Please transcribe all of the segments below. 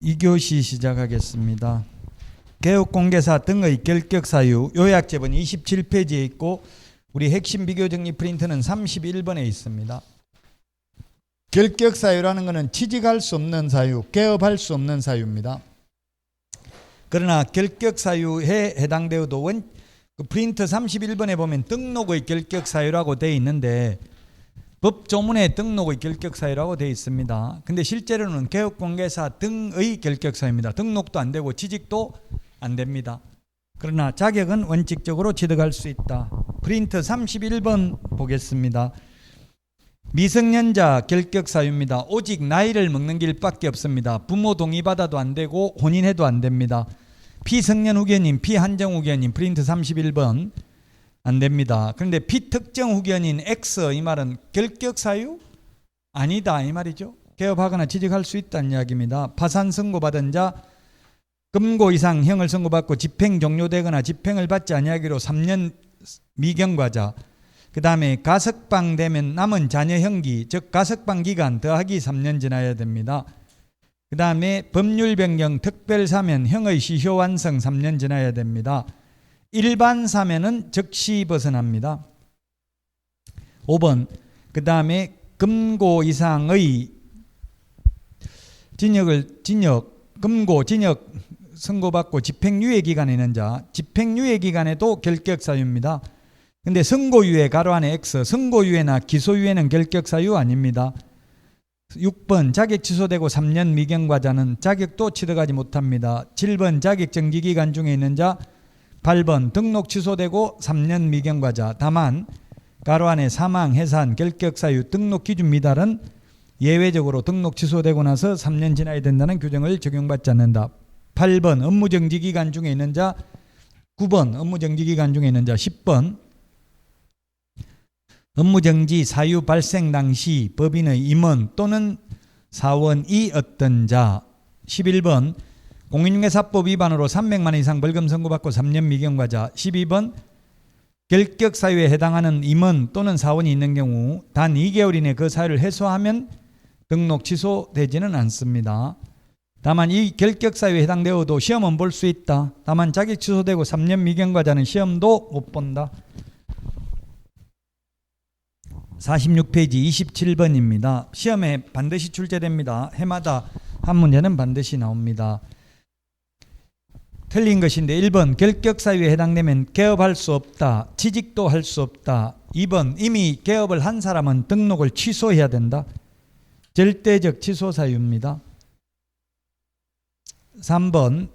2교시 시작하겠습니다. 개업공개사 등의 결격사유 요약제본 27페이지에 있고 우리 핵심 비교정리 프린트는 31번에 있습니다. 결격사유라는 것은 취직할 수 없는 사유, 개업할 수 없는 사유입니다. 그러나 결격사유에 해당되어도 프린트 31번에 보면 등록의 결격사유라고 되어 있는데 법조문에 등록의 결격사유라고 되어 있습니다. 근데 실제로는 개업공개사 등의 결격사유입니다. 등록도 안 되고 취직도 안 됩니다. 그러나 자격은 원칙적으로 취득할 수 있다. 프린트 31번 보겠습니다. 미성년자 결격사유입니다. 오직 나이를 먹는 길밖에 없습니다. 부모 동의받아도 안 되고 혼인해도 안 됩니다. 피성년 후견인, 피한정 후견인 프린트 31번 안 됩니다. 그런데 피특정 후견인 X 이 말은 결격사유? 아니다 이 말이죠. 개업하거나 취직할 수 있다는 이야기입니다. 파산 선고받은 자 금고 이상 형을 선고받고 집행 종료되거나 집행을 받지 아니하기로 3년 미경과자, 그 다음에 가석방 되면 남은 자녀 형기 즉 가석방 기간 더하기 3년 지나야 됩니다. 그 다음에 법률 변경 특별사면 형의 시효 완성 3년 지나야 됩니다. 일반 사면은 즉시 벗어납니다. 5번 그 다음에 금고 이상의 금고 징역 선고받고 집행유예 기간에 있는 자, 집행유예 기간에도 결격사유입니다. 근데 선고유예 가로 안에 X, 선고유예나 기소유예는 결격사유 아닙니다. 6번 자격 취소되고 3년 미경과자는 자격도 취득하지 못합니다. 7번 자격 정지기간 중에 있는 자, 8번 등록 취소되고 3년 미경과자, 다만 가로 안에 사망, 해산, 결격사유, 등록 기준 미달은 예외적으로 등록 취소되고 나서 3년 지나야 된다는 규정을 적용받지 않는다. 8번 업무정지기간 중에 있는 자, 9번 업무정지기간 중에 있는 자, 10번 업무정지 사유 발생 당시 법인의 임원 또는 사원이었던 자, 11번 공인중개사법 위반으로 300만 원 이상 벌금 선고받고 3년 미경과자, 12번 결격사유에 해당하는 임원 또는 사원이 있는 경우 단 2개월 이내 그 사유를 해소하면 등록 취소되지는 않습니다. 다만 이 결격사유에 해당되어도 시험은 볼 수 있다. 다만 자격 취소되고 3년 미경과자는 시험도 못 본다. 46페이지 27번입니다. 시험에 반드시 출제됩니다. 해마다 한 문제는 반드시 나옵니다. 틀린 것인데 1번 결격사유에 해당되면 개업할 수 없다. 취직도 할 수 없다. 2번 이미 개업을 한 사람은 등록을 취소해야 된다. 절대적 취소사유입니다. 3번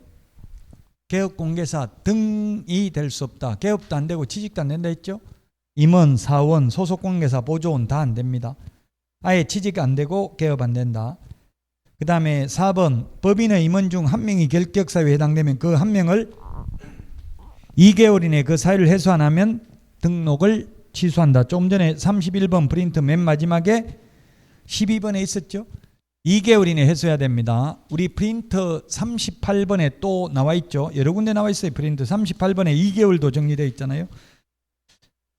개업공개사 등이 될 수 없다. 개업도 안 되고 취직도 안 된다 했죠. 임원, 사원, 소속공개사, 보조원 다 안 됩니다. 아예 취직 안 되고 개업 안 된다. 그 다음에 4번 법인의 임원 중 한 명이 결격사유에 해당되면 그 한 명을 2개월 이내 그 사유를 해소 안 하면 등록을 취소한다. 조금 전에 31번 프린트 맨 마지막에 12번에 있었죠. 2개월 이내 해소해야 됩니다. 우리 프린트 38번에 또 나와 있죠. 여러 군데 나와 있어요. 프린트 38번에 2개월도 정리되어 있잖아요.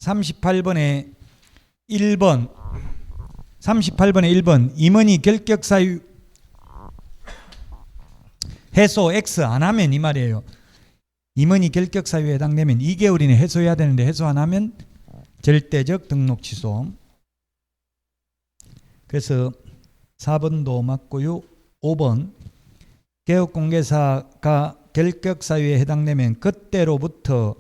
38번에 1번 임원이 결격사유 해소 X 안 하면 이 말이에요. 임원이 결격사유에 해당되면 2개월 이내 해소해야 되는데 해소 안 하면 절대적 등록 취소. 그래서 4번도 맞고요. 5번 개업공개사가 결격사유에 해당되면 그때로부터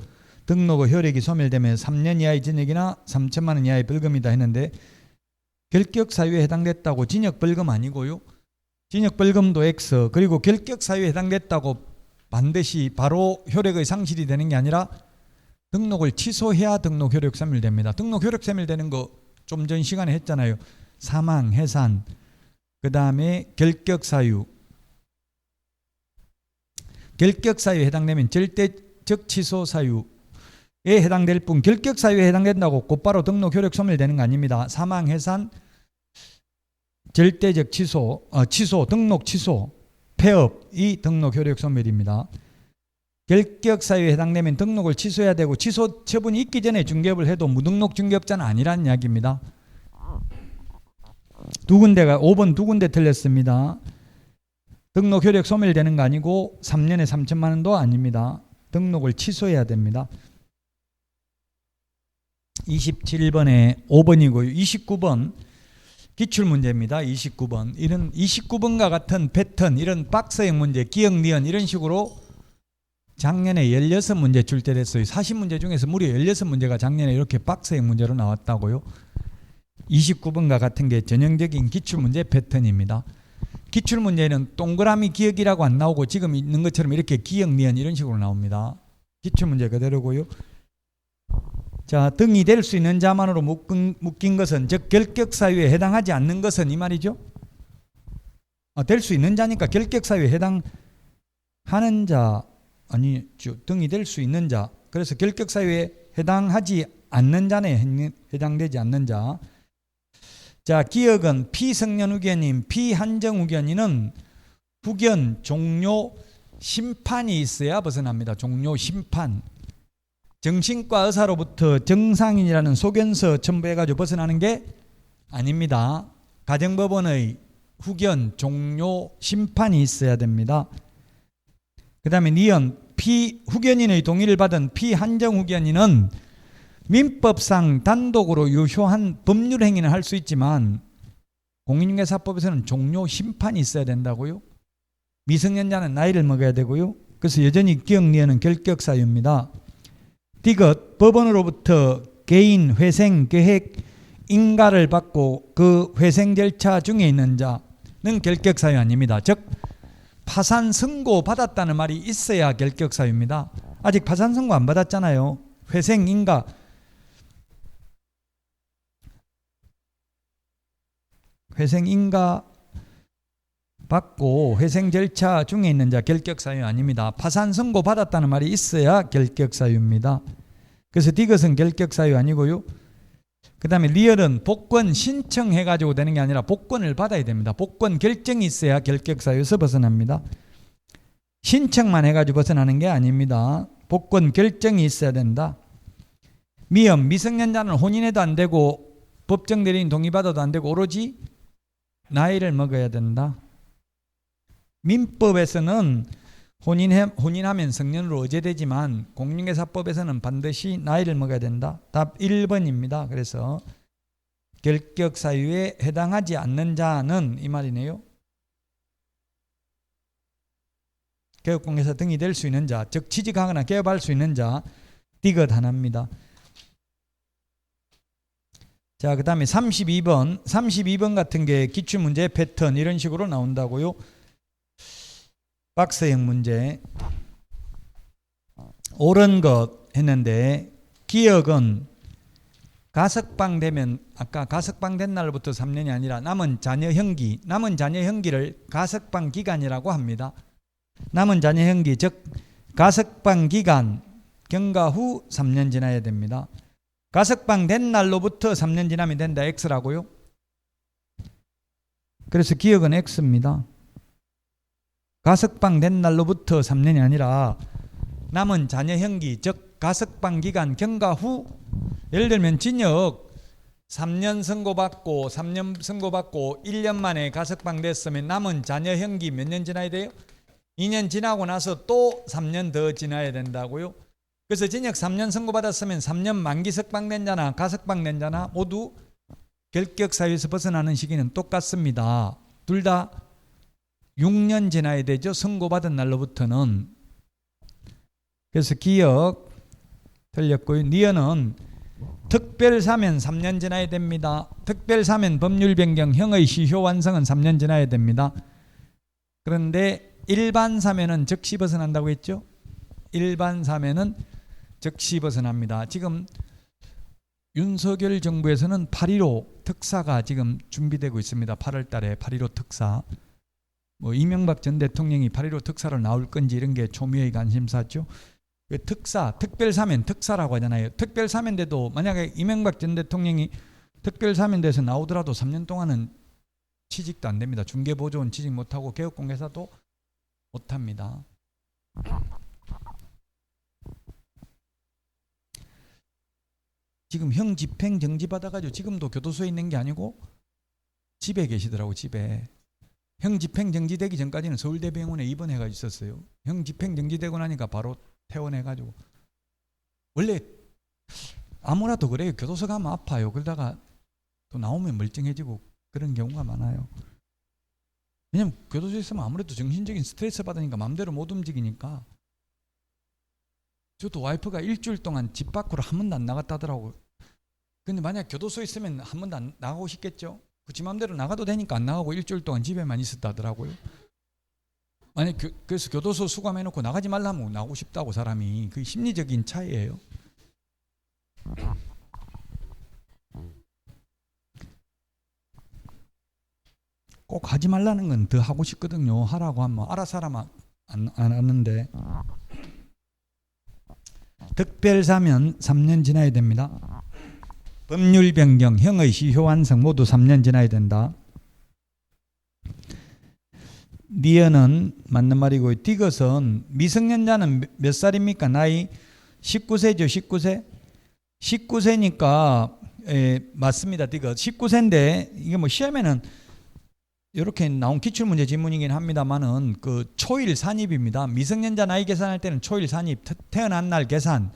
등록의 효력이 소멸되면 3년 이하의 징역이나 3천만 원 이하의 벌금이다 했는데 결격사유에 해당됐다고 징역벌금 아니고요. 징역벌금도 X, 그리고 결격사유에 해당됐다고 반드시 바로 효력의 상실이 되는 게 아니라 등록을 취소해야 등록 효력 소멸됩니다. 등록 효력 소멸되는 거 좀 전 시간에 했잖아요. 사망, 해산, 그 다음에 결격사유. 결격사유에 해당되면 절대적 취소사유에 해당될 뿐 결격사유에 해당된다고 곧바로 등록 효력 소멸되는 거 아닙니다. 사망, 해산, 절대적 취소, 등록 취소, 폐업이 등록 효력 소멸입니다. 결격사유에 해당되면 등록을 취소해야 되고 취소 처분이 있기 전에 중개업을 해도 무등록 중개업자는 아니라는 이야기입니다. 두 군데가 5번 두 군데 틀렸습니다. 등록 효력 소멸되는 거 아니고 3년에 3천만 원도 아닙니다. 등록을 취소해야 됩니다. 27번에 5번이고요. 29번 기출문제입니다. 29번. 이런 29번과 같은 패턴, 이런 박스형 문제, 기억, 니은 이런 식으로 작년에 16문제 출제됐어요. 40문제 중에서 무려 16문제가 작년에 이렇게 박스형 문제로 나왔다고요. 29번과 같은 게 전형적인 기출문제 패턴입니다. 기출문제는 동그라미 기억이라고 안 나오고 지금 있는 것처럼 이렇게 기억, 니은 이런 식으로 나옵니다. 기출문제 그대로고요. 자, 등이 될 수 있는 자만으로 묶인 것은, 즉 결격사유에 해당하지 않는 것은 이 말이죠. 될 수 있는 자니까 결격사유에 해당하는 자 아니죠. 등이 될 수 있는 자. 그래서 결격사유에 해당하지 않는 자네 해당되지 않는 자. 자, 기억은 피성년 후견인, 피한정 후견인은 후견 종료 심판이 있어야 벗어납니다. 종료 심판. 정신과 의사로부터 정상인이라는 소견서 첨부해가지고 벗어나는 게 아닙니다. 가정법원의 후견 종료 심판이 있어야 됩니다. 그 다음에 니은, 후견인의 동의를 받은 피한정 후견인은 민법상 단독으로 유효한 법률 행위는 할 수 있지만 공인중개사법에서는 종료 심판이 있어야 된다고요. 미성년자는 나이를 먹어야 되고요. 그래서 여전히 기억, 니은은 결격사유입니다. 디귿, 법원으로부터 개인 회생 계획 인가를 받고 그 회생 절차 중에 있는 자는 결격사유 아닙니다. 즉 파산 선고 받았다는 말이 있어야 결격사유입니다. 아직 파산 선고 안 받았잖아요. 회생 인가 받고 회생 절차 중에 있는 자 결격사유 아닙니다. 파산 선고 받았다는 말이 있어야 결격사유입니다. 그래서 디귿은 결격사유 아니고요. 그 다음에 리얼은 복권 신청해가지고 되는 게 아니라 복권을 받아야 됩니다. 복권 결정이 있어야 결격사유에서 벗어납니다. 신청만 해가지고 벗어나는 게 아닙니다. 복권 결정이 있어야 된다. 미음, 미성년자는 혼인해도 안 되고 법정 대리인 동의받아도 안 되고 오로지 나이를 먹어야 된다. 민법에서는 혼인하면 성년으로 의제되지만 공인중개사법에서는 반드시 나이를 먹어야 된다. 답 1번입니다. 그래서 결격사유에 해당하지 않는 자는 이 말이네요. 개업공개사 등이 될 수 있는 자, 즉 취직하거나 개업할 수 있는 자, 디귿 하나입니다. 자, 그 다음에 32번 같은 게 기출문제 패턴 이런 식으로 나온다고요. 박스형 문제. 옳은 것 했는데 기억은 가석방 되면, 아까 가석방 된 날부터 3년이 아니라 남은 자녀 형기를 가석방 기간이라고 합니다. 남은 자녀 형기, 즉 가석방 기간 경과 후 3년 지나야 됩니다. 가석방 된 날로부터 3년 지나면 된다. X라고요. 그래서 기억은 X입니다. 가석방 된 날로부터 3년이 아니라 남은 자녀 형기, 즉 가석방 기간 경과 후, 예를 들면 징역 3년 선고받고 1년 만에 가석방 됐으면 남은 자녀 형기 몇 년 지나야 돼요? 2년 지나고 나서 또 3년 더 지나야 된다고요. 그래서 징역 3년 선고받았으면 3년 만기 석방된 자나 가석방된 자나 모두 결격사유에서 벗어나는 시기는 똑같습니다. 둘 다 6년 지나야 되죠. 선고받은 날로부터는. 그래서 기억 틀렸고요. 니은은 특별사면 3년 지나야 됩니다. 특별사면 법률 변경 형의 시효 완성은 3년 지나야 됩니다. 그런데 일반 사면은 즉시 벗어난다고 했죠. 일반 사면은 즉시 벗어납니다. 지금 윤석열 정부에서는 8.15 특사가 지금 준비되고 있습니다. 8월 달에 8.15 특사. 이명박 전 대통령이 8.15 특사로 나올 건지 이런 게 초미의 관심사죠. 특별사면 특사라고 하잖아요. 특별사면돼도 만약에 이명박 전 대통령이 특별사면돼서 나오더라도 3년 동안은 취직도 안 됩니다. 중개보조원 취직 못하고 개업공개사도 못합니다. 지금 형 집행 정지 받아가지고 지금도 교도소에 있는 게 아니고 집에 계시더라고. 집에. 형 집행정지되기 전까지는 서울대병원에 입원해가 있었어요. 형 집행정지되고 나니까 바로 퇴원해가지고. 원래 아무나도 그래요. 교도소 가면 아파요. 그러다가 또 나오면 멀쩡해지고 그런 경우가 많아요. 왜냐면 교도소에 있으면 아무래도 정신적인 스트레스 받으니까 마음대로 못 움직이니까. 저도 와이프가 일주일 동안 집 밖으로 한 번도 안 나갔다더라고요. 근데 만약 교도소에 있으면 한 번도 안 나가고 싶겠죠. 지 마음대로 나가도 되니까 안 나가고 일주일 동안 집에만 있었다더라고요. 만약 그래서 교도소 수감해놓고 나가지 말라면 나가고 싶다고 사람이. 그게 심리적인 차이예요. 꼭 하지 말라는 건 더 하고 싶거든요. 하라고 하면 알아서 하라면 안 하는데. 특별사면 3년 지나야 됩니다. 법률 변경, 형의 시효 완성 모두 3년 지나야 된다. 니은은 맞는 말이고, 디귿은 미성년자는 몇 살입니까? 나이 19세죠. 19세. 19세니까 맞습니다. 디귿 19세인데 이게 뭐 시험에는 이렇게 나온 기출문제 지문이긴 합니다만은 그 초일 산입입니다. 미성년자 나이 계산할 때는 초일 산입, 태어난 날 계산.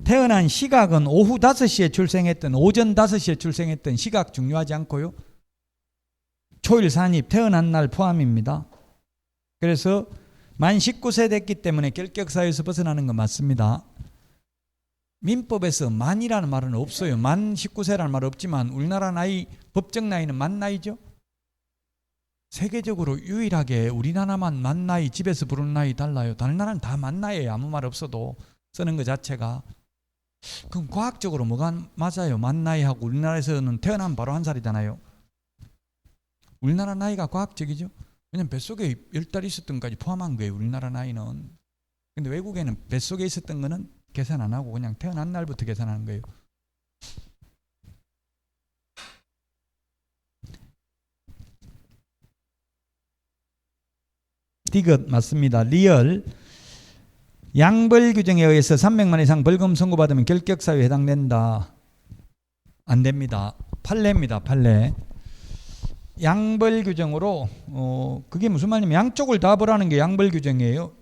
태어난 시각은 오후 5시에 출생했던, 오전 5시에 출생했던 시각 중요하지 않고요. 초일 산입, 태어난 날 포함입니다. 그래서 만 19세 됐기 때문에 결격사유에서 벗어나는 건 맞습니다. 민법에서 만이라는 말은 없어요. 만 19세라는 말 없지만 우리나라 나이, 법정 나이는 만 나이죠. 세계적으로 유일하게 우리나라만 만 나이, 집에서 부르는 나이 달라요. 다른 나라는 다 만 나이에요. 아무 말 없어도 쓰는 것 자체가. 그럼 과학적으로 뭐가 맞아요? 만 나이하고 우리나라에서는 태어나면 바로 1살이잖아요. 우리나라 나이가 과학적이죠. 왜냐면 뱃속에 10달 있었던 것까지 포함한 거예요. 우리나라 나이는. 근데 외국에는 뱃속에 있었던 거는 계산 안 하고 그냥 태어난 날부터 계산하는 거예요. 디귿 맞습니다. 리얼 양벌 규정에 의해서 300만 이상 벌금 선고받으면 결격사유에 해당된다. 안 됩니다. 판례입니다. 판례. 양벌 규정으로 그게 무슨 말이냐면 양쪽을 다 벌하는 게 양벌 규정이에요.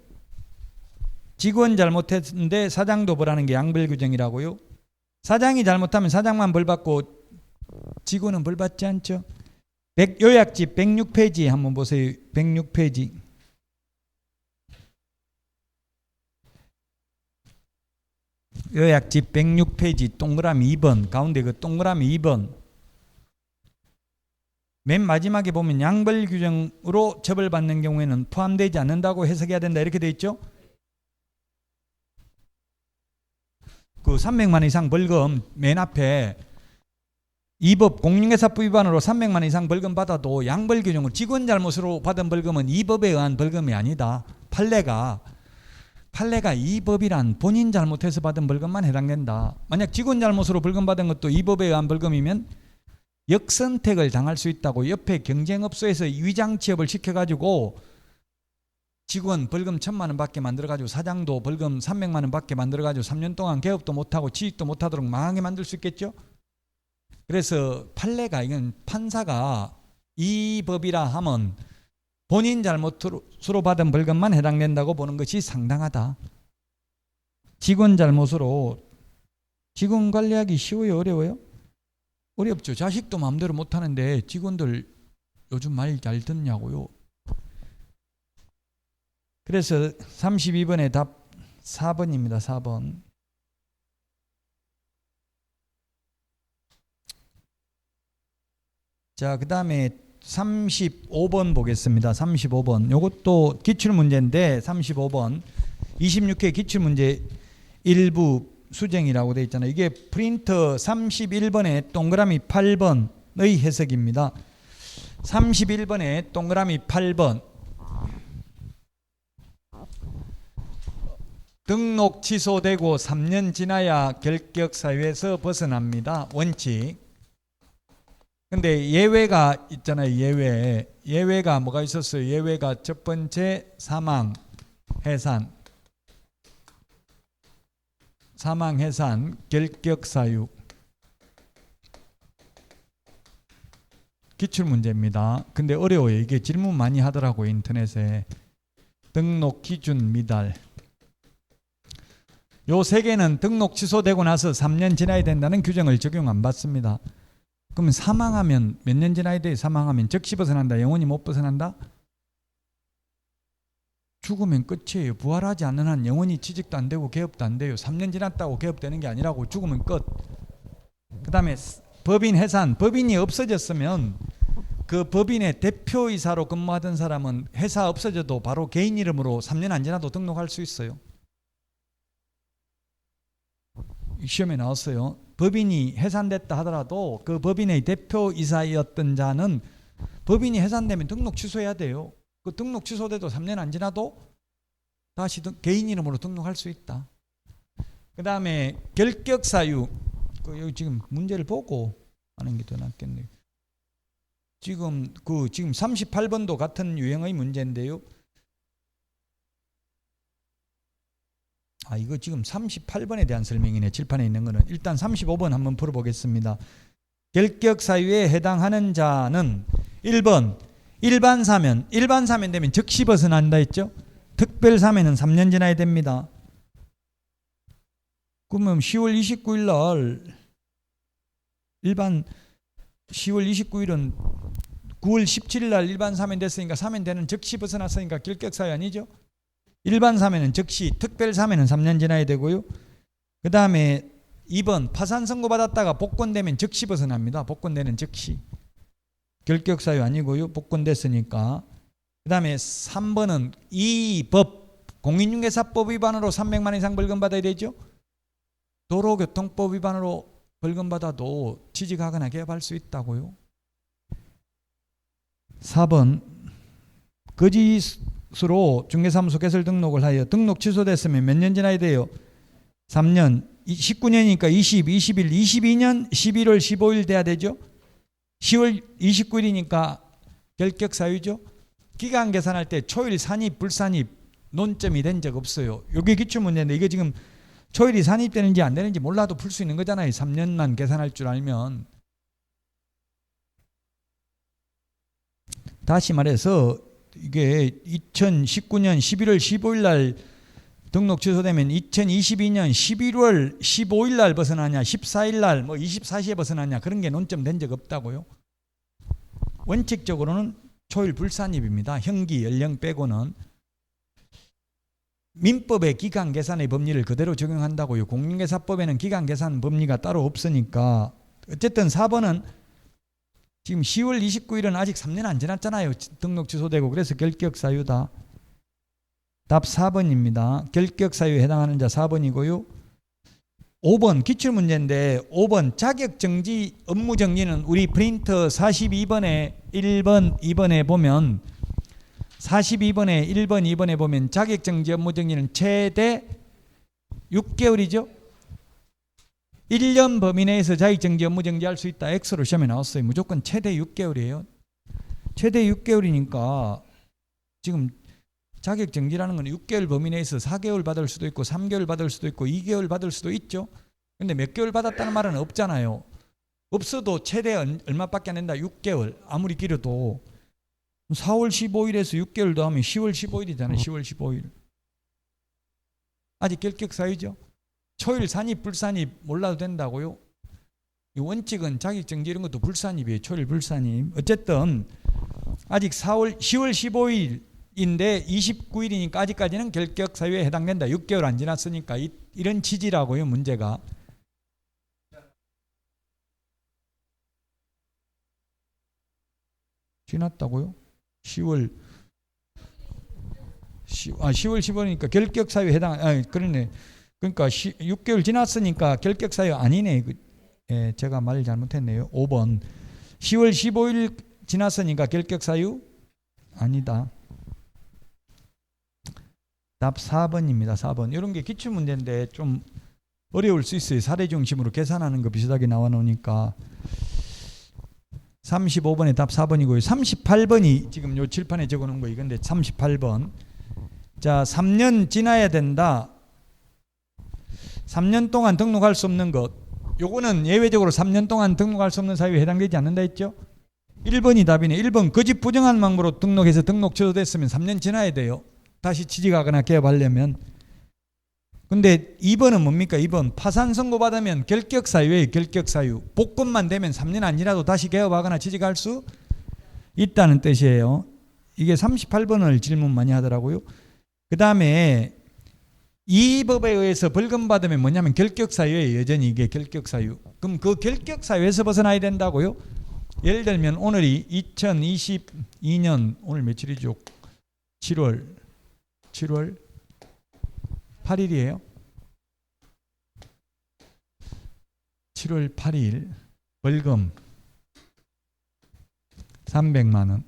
직원 잘못했는데 사장도 벌하는 게 양벌 규정이라고요. 사장이 잘못하면 사장만 벌받고 직원은 벌받지 않죠. 요약집 106페이지 한번 보세요. 106페이지. 요약집 106페이지 동그라미 2번 가운데 그 동그라미 2번 맨 마지막에 보면 양벌 규정으로 처벌받는 경우에는 포함되지 않는다고 해석해야 된다 이렇게 돼 있죠. 그 300만 이상 벌금 맨 앞에 이 법 공인중개사법 위반으로 300만 이상 벌금 받아도 양벌 규정으로 직원 잘못으로 받은 벌금은 이 법에 의한 벌금이 아니다. 판례가 이 법이란 본인 잘못해서 받은 벌금만 해당된다. 만약 직원 잘못으로 벌금 받은 것도 이 법에 의한 벌금이면 역선택을 당할 수 있다고. 옆에 경쟁업소에서 위장 취업을 시켜가지고 직원 벌금 1,000만 원 받게 만들어가지고 사장도 벌금 300만 원 받게 만들어가지고 3년 동안 개업도 못하고 취직도 못하도록 망하게 만들 수 있겠죠. 그래서 판례가 이건 판사가 이 법이라 하면 본인 잘못으로 받은 벌금만 해당된다고 보는 것이 상당하다. 직원 잘못으로 직원 관리하기 쉬워요? 어려워요? 어렵죠. 자식도 마음대로 못하는데 직원들 요즘 말 잘 듣냐고요. 그래서 32번의 답 4번입니다. 4번. 자, 그 다음에 35번 보겠습니다. 35번. 요것도 기출문제인데 35번 26회 기출문제 일부 수정이라고 되어 있잖아요. 이게 프린터 31번에 동그라미 8번의 해석입니다. 31번에 동그라미 8번. 등록 취소되고 3년 지나야 결격사유에서 벗어납니다. 원칙. 근데 예외가 있잖아요. 예외가 뭐가 있었어요? 예외가 첫 번째 사망, 해산, 결격사유. 기출문제입니다. 근데 어려워요. 이게 질문 많이 하더라고요. 인터넷에. 등록 기준 미달. 요 세 개는 등록 취소되고 나서 3년 지나야 된다는 규정을 적용 안 받습니다. 그러면 사망하면 몇 년 지나야 돼요? 사망하면 즉시 벗어난다. 영원히 못 벗어난다? 죽으면 끝이에요. 부활하지 않는 한 영원히 취직도 안 되고 개업도 안 돼요. 3년 지났다고 개업되는 게 아니라고. 죽으면 끝. 그 다음에 법인 해산. 법인이 없어졌으면 그 법인의 대표이사로 근무하던 사람은 회사 없어져도 바로 개인 이름으로 3년 안 지나도 등록할 수 있어요. 시험에 나왔어요. 법인이 해산됐다 하더라도 그 법인의 대표이사였던 자는 법인이 해산되면 등록 취소해야 돼요. 그 등록 취소돼도 3년 안 지나도 다시 개인 이름으로 등록할 수 있다. 그 다음에 결격 사유. 여기 지금 문제를 보고 하는 게 더 낫겠네요. 지금 38번도 같은 유형의 문제인데요. 이거 지금 38번에 대한 설명이네. 칠판에 있는 거는. 일단 35번 한번 풀어보겠습니다. 결격 사유에 해당하는 자는 1번 일반 사면. 일반 사면 되면 즉시 벗어난다 했죠. 특별 사면은 3년 지나야 됩니다. 그러면 10월 29일 날 일반 10월 29일은 9월 17일 날 일반 사면 됐으니까 사면되는 즉시 벗어났으니까 결격 사유 아니죠? 일반 사면은 즉시, 특별 사면은 3년 지나야 되고요. 그 다음에 2번 파산 선고 받았다가 복권되면 즉시 벗어납니다. 복권되는 즉시. 결격 사유 아니고요. 복권됐으니까. 그 다음에 3번은 이 법, 공인중개사법 위반으로 300만 원 이상 벌금 받아야 되죠. 도로교통법 위반으로 벌금 받아도 취직하거나 개업할 수 있다고요. 4번 거짓으로 중개사무소 개설 등록을 하여 등록 취소됐으면 몇 년 지나야 돼요? 3년. 19년이니까 20, 21, 22년 11월 15일 돼야 되죠. 10월 29일이니까 결격 사유죠. 기간 계산할 때 초일 산입 불산입 논점이 된 적 없어요. 이게 기출문제인데 이게 지금 초일이 산입되는지 안 되는지 몰라도 풀 수 있는 거잖아요. 3년만 계산할 줄 알면. 다시 말해서 이게 2019년 11월 15일 날 등록 취소되면 2022년 11월 15일 날 벗어나냐 14일 날 뭐 24시에 벗어나냐 그런 게 논점 된 적 없다고요. 원칙적으로는 초일 불산입입니다. 형기 연령 빼고는. 민법의 기간 계산의 법리를 그대로 적용한다고요. 공인중개사법에는 기간 계산 법리가 따로 없으니까. 어쨌든 4번은 지금 10월 29일은 아직 3년 안 지났잖아요. 등록 취소되고. 그래서 결격 사유다. 답 4번입니다. 결격 사유에 해당하는 자 4번이고요. 5번 기출문제인데 5번 자격정지 업무정지는 우리 프린터 42번에 1번 2번에 보면 42번에 1번 2번에 보면 자격정지 업무정지는 최대 6개월이죠. 1년 범위 내에서 자격정지 업무정지할 수 있다. X로 시험에 나왔어요. 무조건 최대 6개월이에요. 최대 6개월이니까 지금 자격정지라는 건 6개월 범위 내에서 4개월 받을 수도 있고 3개월 받을 수도 있고 2개월 받을 수도 있죠. 근데 몇 개월 받았다는 말은 없잖아요. 없어도 최대 얼마밖에 안 된다. 6개월. 아무리 길어도 4월 15일에서 6개월 더하면 10월 15일이잖아요. 10월 15일. 아직 결격 사유죠. 초일 산입 불산입 몰라도 된다고요. 이 원칙은 자격정지 이런 것도 불산입이에요. 초일 불산입. 어쨌든 아직 10월 15일인데 29일이니까 아직까지는 결격 사유에 해당된다. 6개월 안 지났으니까 이런 취지라고요. 문제가. 지났다고요? 10월 15일이니까 결격 사유에 해당. 그러네. 그러니까 6개월 지났으니까 결격 사유 아니네. 제가 말을 잘못했네요. 5번 10월 15일 지났으니까 결격 사유 아니다. 답 4번입니다. 4번. 이런 게 기출문제인데 좀 어려울 수 있어요. 사례 중심으로 계산하는 거 비슷하게 나와 놓으니까. 35번에 답 4번이고요. 38번이 지금 요 칠판에 적어놓은 거 이건데 38번. 자, 3년 지나야 된다. 3년 동안 등록할 수 없는 것. 요거는 예외적으로 3년 동안 등록할 수 없는 사유에 해당되지 않는다 했죠? 1번이 답이네. 1번 거짓 부정한 망부로 등록해서 등록 취소됐으면 3년 지나야 돼요. 다시 취직하거나 개업하려면. 근데 2번은 뭡니까? 2번 파산 선고 받으면 결격 사유예요. 결격 사유. 복권만 되면 3년 안 지나도 다시 개업하거나 취직할 수 있다는 뜻이에요. 이게 38번을 질문 많이 하더라고요. 그 다음에 이 법에 의해서 벌금 받으면 뭐냐면 결격 사유예요. 여전히 이게 결격 사유. 그럼 그 결격 사유에서 벗어나야 된다고요? 예를 들면 오늘이 2022년 오늘 며칠이죠? 7월 8일이에요. 7월 8일 벌금 300만 원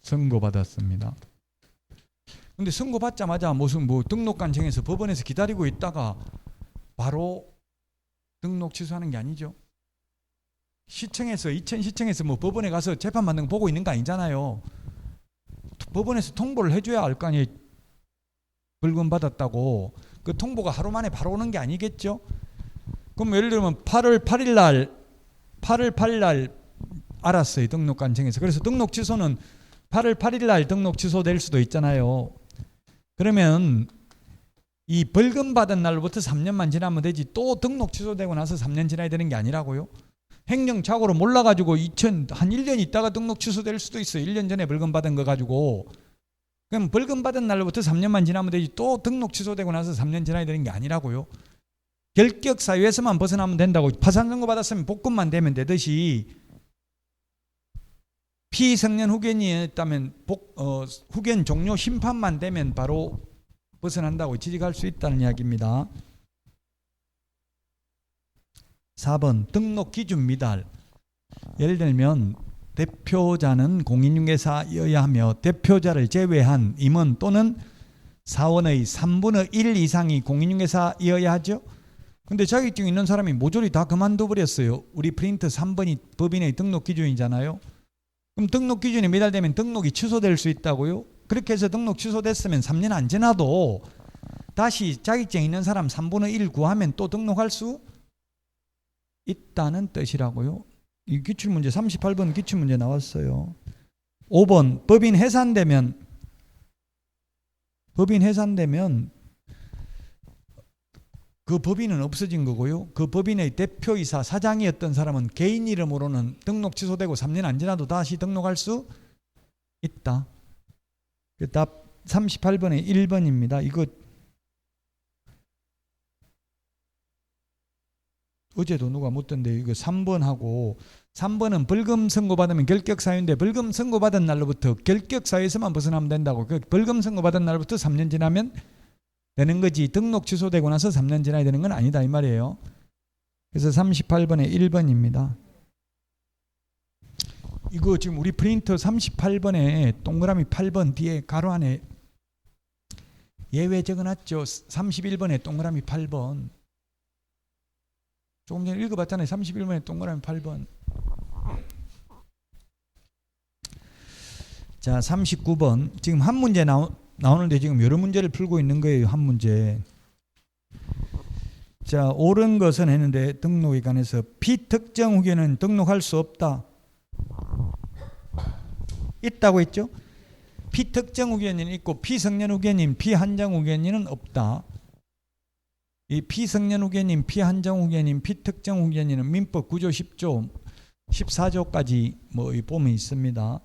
선고받았습니다. 근데 선고받자마자 무슨 등록관청에서 법원에서 기다리고 있다가 바로 등록 취소하는 게 아니죠. 시청에서 이천시청에서 법원에 가서 재판 받는 거 보고 있는 거 아니잖아요. 법원에서 통보를 해줘야 알 거 아니에요. 벌금 받았다고. 그 통보가 하루 만에 바로 오는 게 아니겠죠. 그럼 예를 들면 8월 8일 날 알았어요. 등록관청에서. 그래서 등록 취소는 8월 8일 날 등록 취소될 수도 있잖아요. 그러면 이 벌금 받은 날로부터 3년만 지나면 되지 또 등록 취소되고 나서 3년 지나야 되는 게 아니라고요. 행정착오로 몰라가지고 한 1년 있다가 등록 취소될 수도 있어요. 1년 전에 벌금 받은 거 가지고. 그럼 벌금 받은 날로부터 3년만 지나면 되지 또 등록 취소되고 나서 3년 지나야 되는 게 아니라고요. 결격 사유에서만 벗어나면 된다고. 파산 선고 받았으면 복권만 되면 되듯이 피성년 후견이었다면 후견 종료 심판만 되면 바로 벗어난다고 취직할 수 있다는 이야기입니다. 4번 등록 기준 미달. 예를 들면 대표자는 공인중개사여야 하며 대표자를 제외한 임원 또는 사원의 3분의 1 이상이 공인중개사여야 하죠. 근데 자격증 있는 사람이 모조리 다 그만둬 버렸어요. 우리 프린트 3번이 법인의 등록 기준이잖아요. 그럼 등록 기준이 미달되면 등록이 취소될 수 있다고요? 그렇게 해서 등록 취소됐으면 3년 안 지나도 다시 자격증 있는 사람 3분의 1 구하면 또 등록할 수 있다는 뜻이라고요. 이 기출문제 38번 기출문제 나왔어요. 5번 법인 해산되면 그 법인은 없어진 거고요. 그 법인의 대표이사 사장이었던 사람은 개인 이름으로는 등록 취소되고 3년 안 지나도 다시 등록할 수 있다. 답 38번에 1번입니다. 이거 어제도 누가 묻던데 이거 3번하고 3번은 벌금 선고받으면 결격 사유인데 벌금 선고받은 날로부터 결격 사유에서만 벗어나면 된다고. 그 벌금 선고받은 날부터 3년 지나면 되는 거지 등록 취소되고 나서 3년 지나야 되는 건 아니다 이 말이에요. 그래서 38번에 1번입니다. 이거 지금 우리 프린터 38번에 동그라미 8번 뒤에 가로 안에 예외 적어놨죠. 31번에 동그라미 8번. 조금 전에 읽어봤잖아요. 31번에 동그라미 8번. 자, 39번. 지금 한 문제 나오는데 지금 여러 문제를 풀고 있는 거예요. 한 문제. 자, 옳은 것은 했는데 등록에 관해서 피특정 후견은 등록할 수 없다. 있다고 했죠. 피특정 후견인 있고 피성년 후견인, 피한정 후견인은 없다. 이 피성년 후견인, 피한정 후견인, 피특정 후견인은 민법 9조 10조 14조까지 보면 있습니다.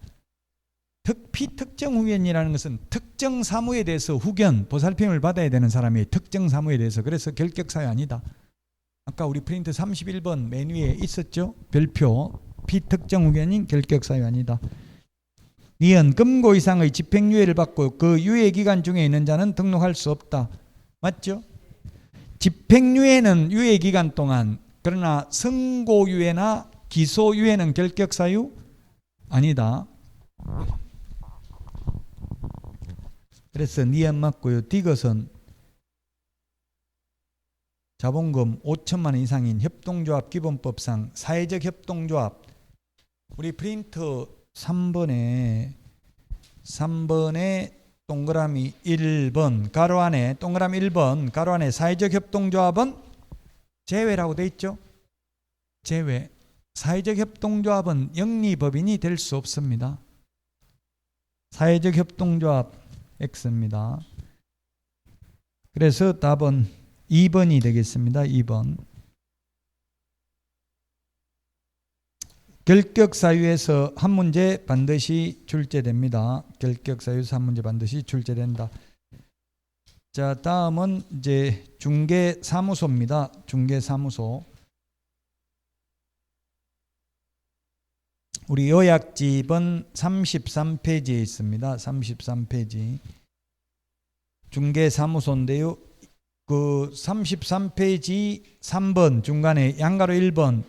피특정 후견이라는 것은 특정 사무에 대해서 후견, 보살핌을 받아야 되는 사람이 특정 사무에 대해서. 그래서 결격사유 아니다. 아까 우리 프린트 31번 맨 위에 있었죠. 별표. 피특정 후견인 결격사유 아니다. 니은 금고 이상의 집행유예를 받고 그 유예기간 중에 있는 자는 등록할 수 없다. 맞죠? 집행유예는 유예기간 동안, 그러나 선고유예나 기소유예는 결격사유 아니다. 그래서 니은 맞고요. 디귿은 자본금 5천만 원 이상인 협동조합 기본법상 사회적 협동조합. 우리 프린터 3번에 동그라미 1번 가로 안에 동그라미 1번 가로 안에 사회적 협동조합은 제외라고 돼 있죠. 제외. 사회적 협동조합은 영리법인이 될 수 없습니다. 사회적 협동조합 X입니다. 그래서 답은 2번이 되겠습니다. 2번. 결격사유에서 한 문제 반드시 출제됩니다. 결격사유에서 한 문제 반드시 출제된다. 자, 다음은 이제 중개사무소입니다. 중개사무소. 우리 요약집은 33페이지에 있습니다. 33페이지. 중개사무소인데요. 그 33페이지 3번 중간에 양가로 1번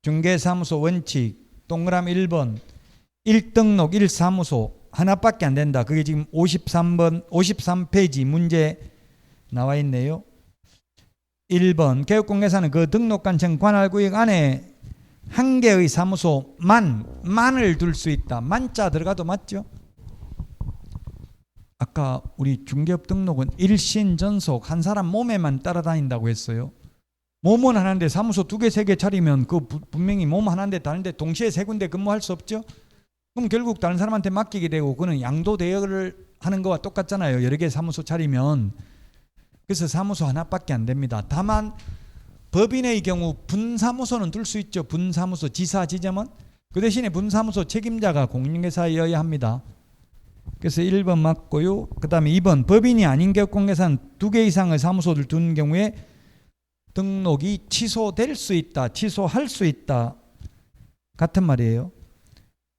중개사무소 원칙 동그라미 1번 1등록 1사무소 하나밖에 안 된다. 그게 지금 53페이지 문제 나와 있네요. 1번 개업공개사는 그 등록관청 관할구역 안에 한 개의 사무소만을 둘 수 있다. 만자 들어가도 맞죠? 아까 우리 중개업 등록은 일신전속 한 사람 몸에만 따라다닌다고 했어요. 몸은 하나인데 사무소 2개, 3개 차리면 그 분명히 몸 하나인데 다른데 동시에 3군데 근무할 수 없죠? 그럼 결국 다른 사람한테 맡기게 되고 그는 양도 대여를 하는 거와 똑같잖아요. 여러 개 사무소 차리면. 그래서 사무소 하나밖에 안 됩니다. 다만 법인의 경우 분사무소는 둘 수 있죠. 분사무소, 지사, 지점은. 그 대신에 분사무소 책임자가 공인중개사여야 합니다. 그래서 1번 맞고요. 그 다음에 2번 법인이 아닌 개업공개사는 2개 이상의 사무소를 둔 경우에 등록이 취소될 수 있다. 취소할 수 있다. 같은 말이에요.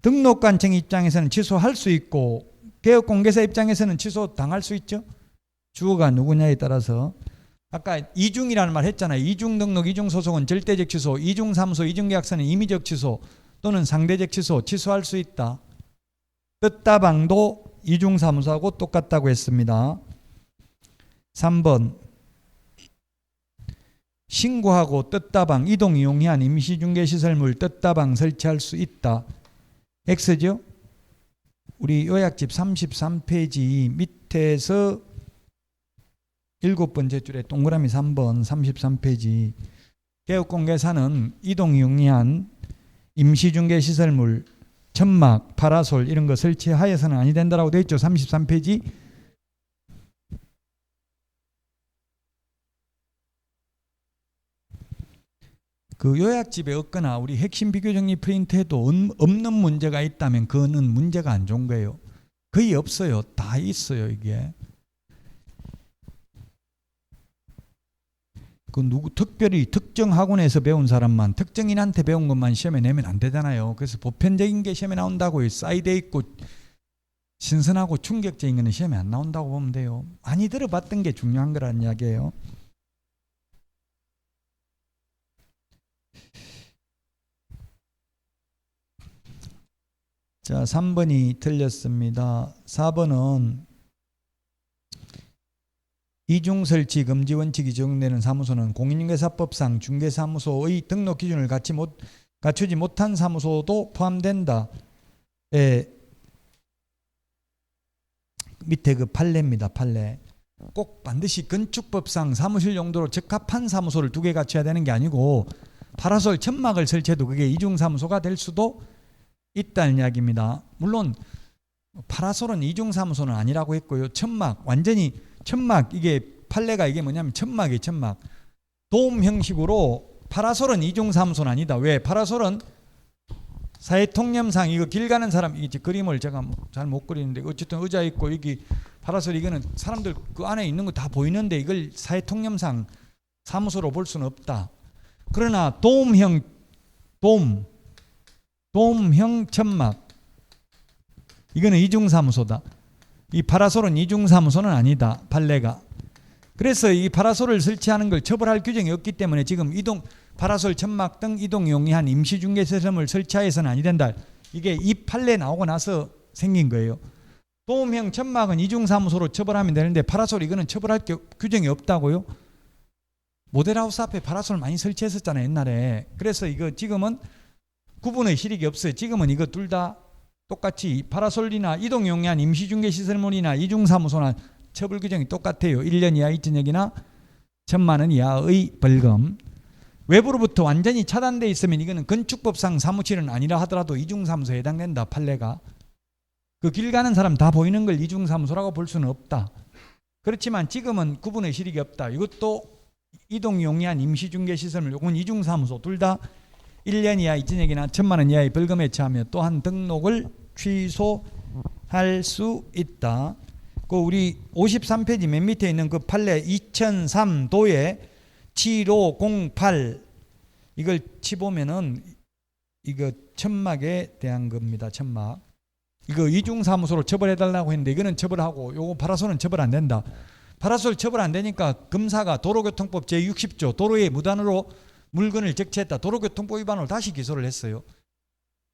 등록관청 입장에서는 취소할 수 있고 개업공개사 입장에서는 취소당할 수 있죠. 주어가 누구냐에 따라서. 아까 이중이라는 말 했잖아요. 이중등록, 이중소속은 절대적 취소, 이중사무소, 이중계약서는 임의적 취소 또는 상대적 취소, 취소할 수 있다. 뜻다방도 이중사무소하고 똑같다고 했습니다. 3번 신고하고 뜻다방 이동 이용한 임시중개시설물 뜻다방 설치할 수 있다. X죠? 우리 요약집 33페이지 밑에서 7번째 줄에 동그라미 3번 33페이지 개업공개사는 이동 이용한 임시중개시설물 천막, 파라솔 이런 거 설치하여서는 아니 된다라고 되어 있죠. 33페이지. 그 요약집에 없거나 우리 핵심 비교정리 프린트에도 없는 문제가 있다면 그거는 문제가 안 좋은 거예요. 거의 없어요. 다 있어요. 이게. 그 누구 특별히 특정 학원에서 배운 사람만 특정인한테 배운 것만 시험에 내면 안 되잖아요. 그래서 보편적인 게 시험에 나온다고요. 사이드에 있고 신선하고 충격적인 거는 시험에 안 나온다고 보면 돼요. 많이 들어봤던 게 중요한 거라는 이야기예요. 자, 3번이 틀렸습니다. 4번은 이중설치 금지 원칙이 적용되는 사무소는 공인중개사법상 중개사무소의 등록 기준을 갖추지 못한 사무소도 포함된다. 밑에 그 판례입니다. 판례. 꼭 반드시 건축법상 사무실 용도로 적합한 사무소를 2개 갖춰야 되는 게 아니고 파라솔 천막을 설치해도 그게 이중사무소가 될 수도 있다는 이야기입니다. 물론 파라솔은 이중사무소는 아니라고 했고요. 천막, 완전히 천막, 이게 판례가 이게 뭐냐면 천막이에요. 천막. 도움 형식으로 파라솔은 이중사무소는 아니다. 왜? 파라솔은 사회통념상 이거 길 가는 사람, 이게 그림을 제가 잘 못 그리는데 어쨌든 의자 있고 여기 파라솔 이거는 사람들 그 안에 있는 거 다 보이는데 이걸 사회통념상 사무소로 볼 수는 없다. 그러나 도움형 천막 이거는 이중사무소다. 이 파라솔은 이중사무소는 아니다. 판례가. 그래서 이 파라솔을 설치하는 걸 처벌할 규정이 없기 때문에 지금 파라솔 천막 등 이동 용이한 임시중개시설을 설치하여서는 아니 된다. 이게 이 판례 나오고 나서 생긴 거예요. 도움형 천막은 이중사무소로 처벌하면 되는데 파라솔 이거는 처벌할 규정이 없다고요. 모델하우스 앞에 파라솔 많이 설치했었잖아요. 옛날에. 그래서 이거 지금은 구분의 실익이 없어요. 지금은 이거 둘 다 똑같이 파라솔이나 이동 용이한 임시중개시설물이나 이중사무소나 처벌 규정이 똑같아요. 1년 이하 입전역이나 1,000만 원 이하의 벌금. 외부로부터 완전히 차단되어 있으면 이거는 건축법상 사무실은 아니라 하더라도 이중사무소에 해당된다. 판례가. 그 길 가는 사람 다 보이는 걸 이중사무소라고 볼 수는 없다. 그렇지만 지금은 구분의 실익이 없다. 이것도 이동 용이한 임시중개시설물, 요건 이중사무소 둘 다 1년 이하 이전액이나 1,000만 원 이하의 벌금에 처하며 또한 등록을 취소할 수 있다. 그 우리 53페이지 맨 밑에 있는 그 판례 2003도에 7508 이걸 치보면은 이거 천막에 대한 겁니다. 천막. 이거 이중사무소로 처벌해달라고 했는데 이거는 처벌하고 요거 파라솔은 처벌 안 된다. 파라솔 처벌 안 되니까 검사가 도로교통법 제60조 도로에 무단으로 물건을 적재했다. 도로교통법 위반으로 다시 기소를 했어요.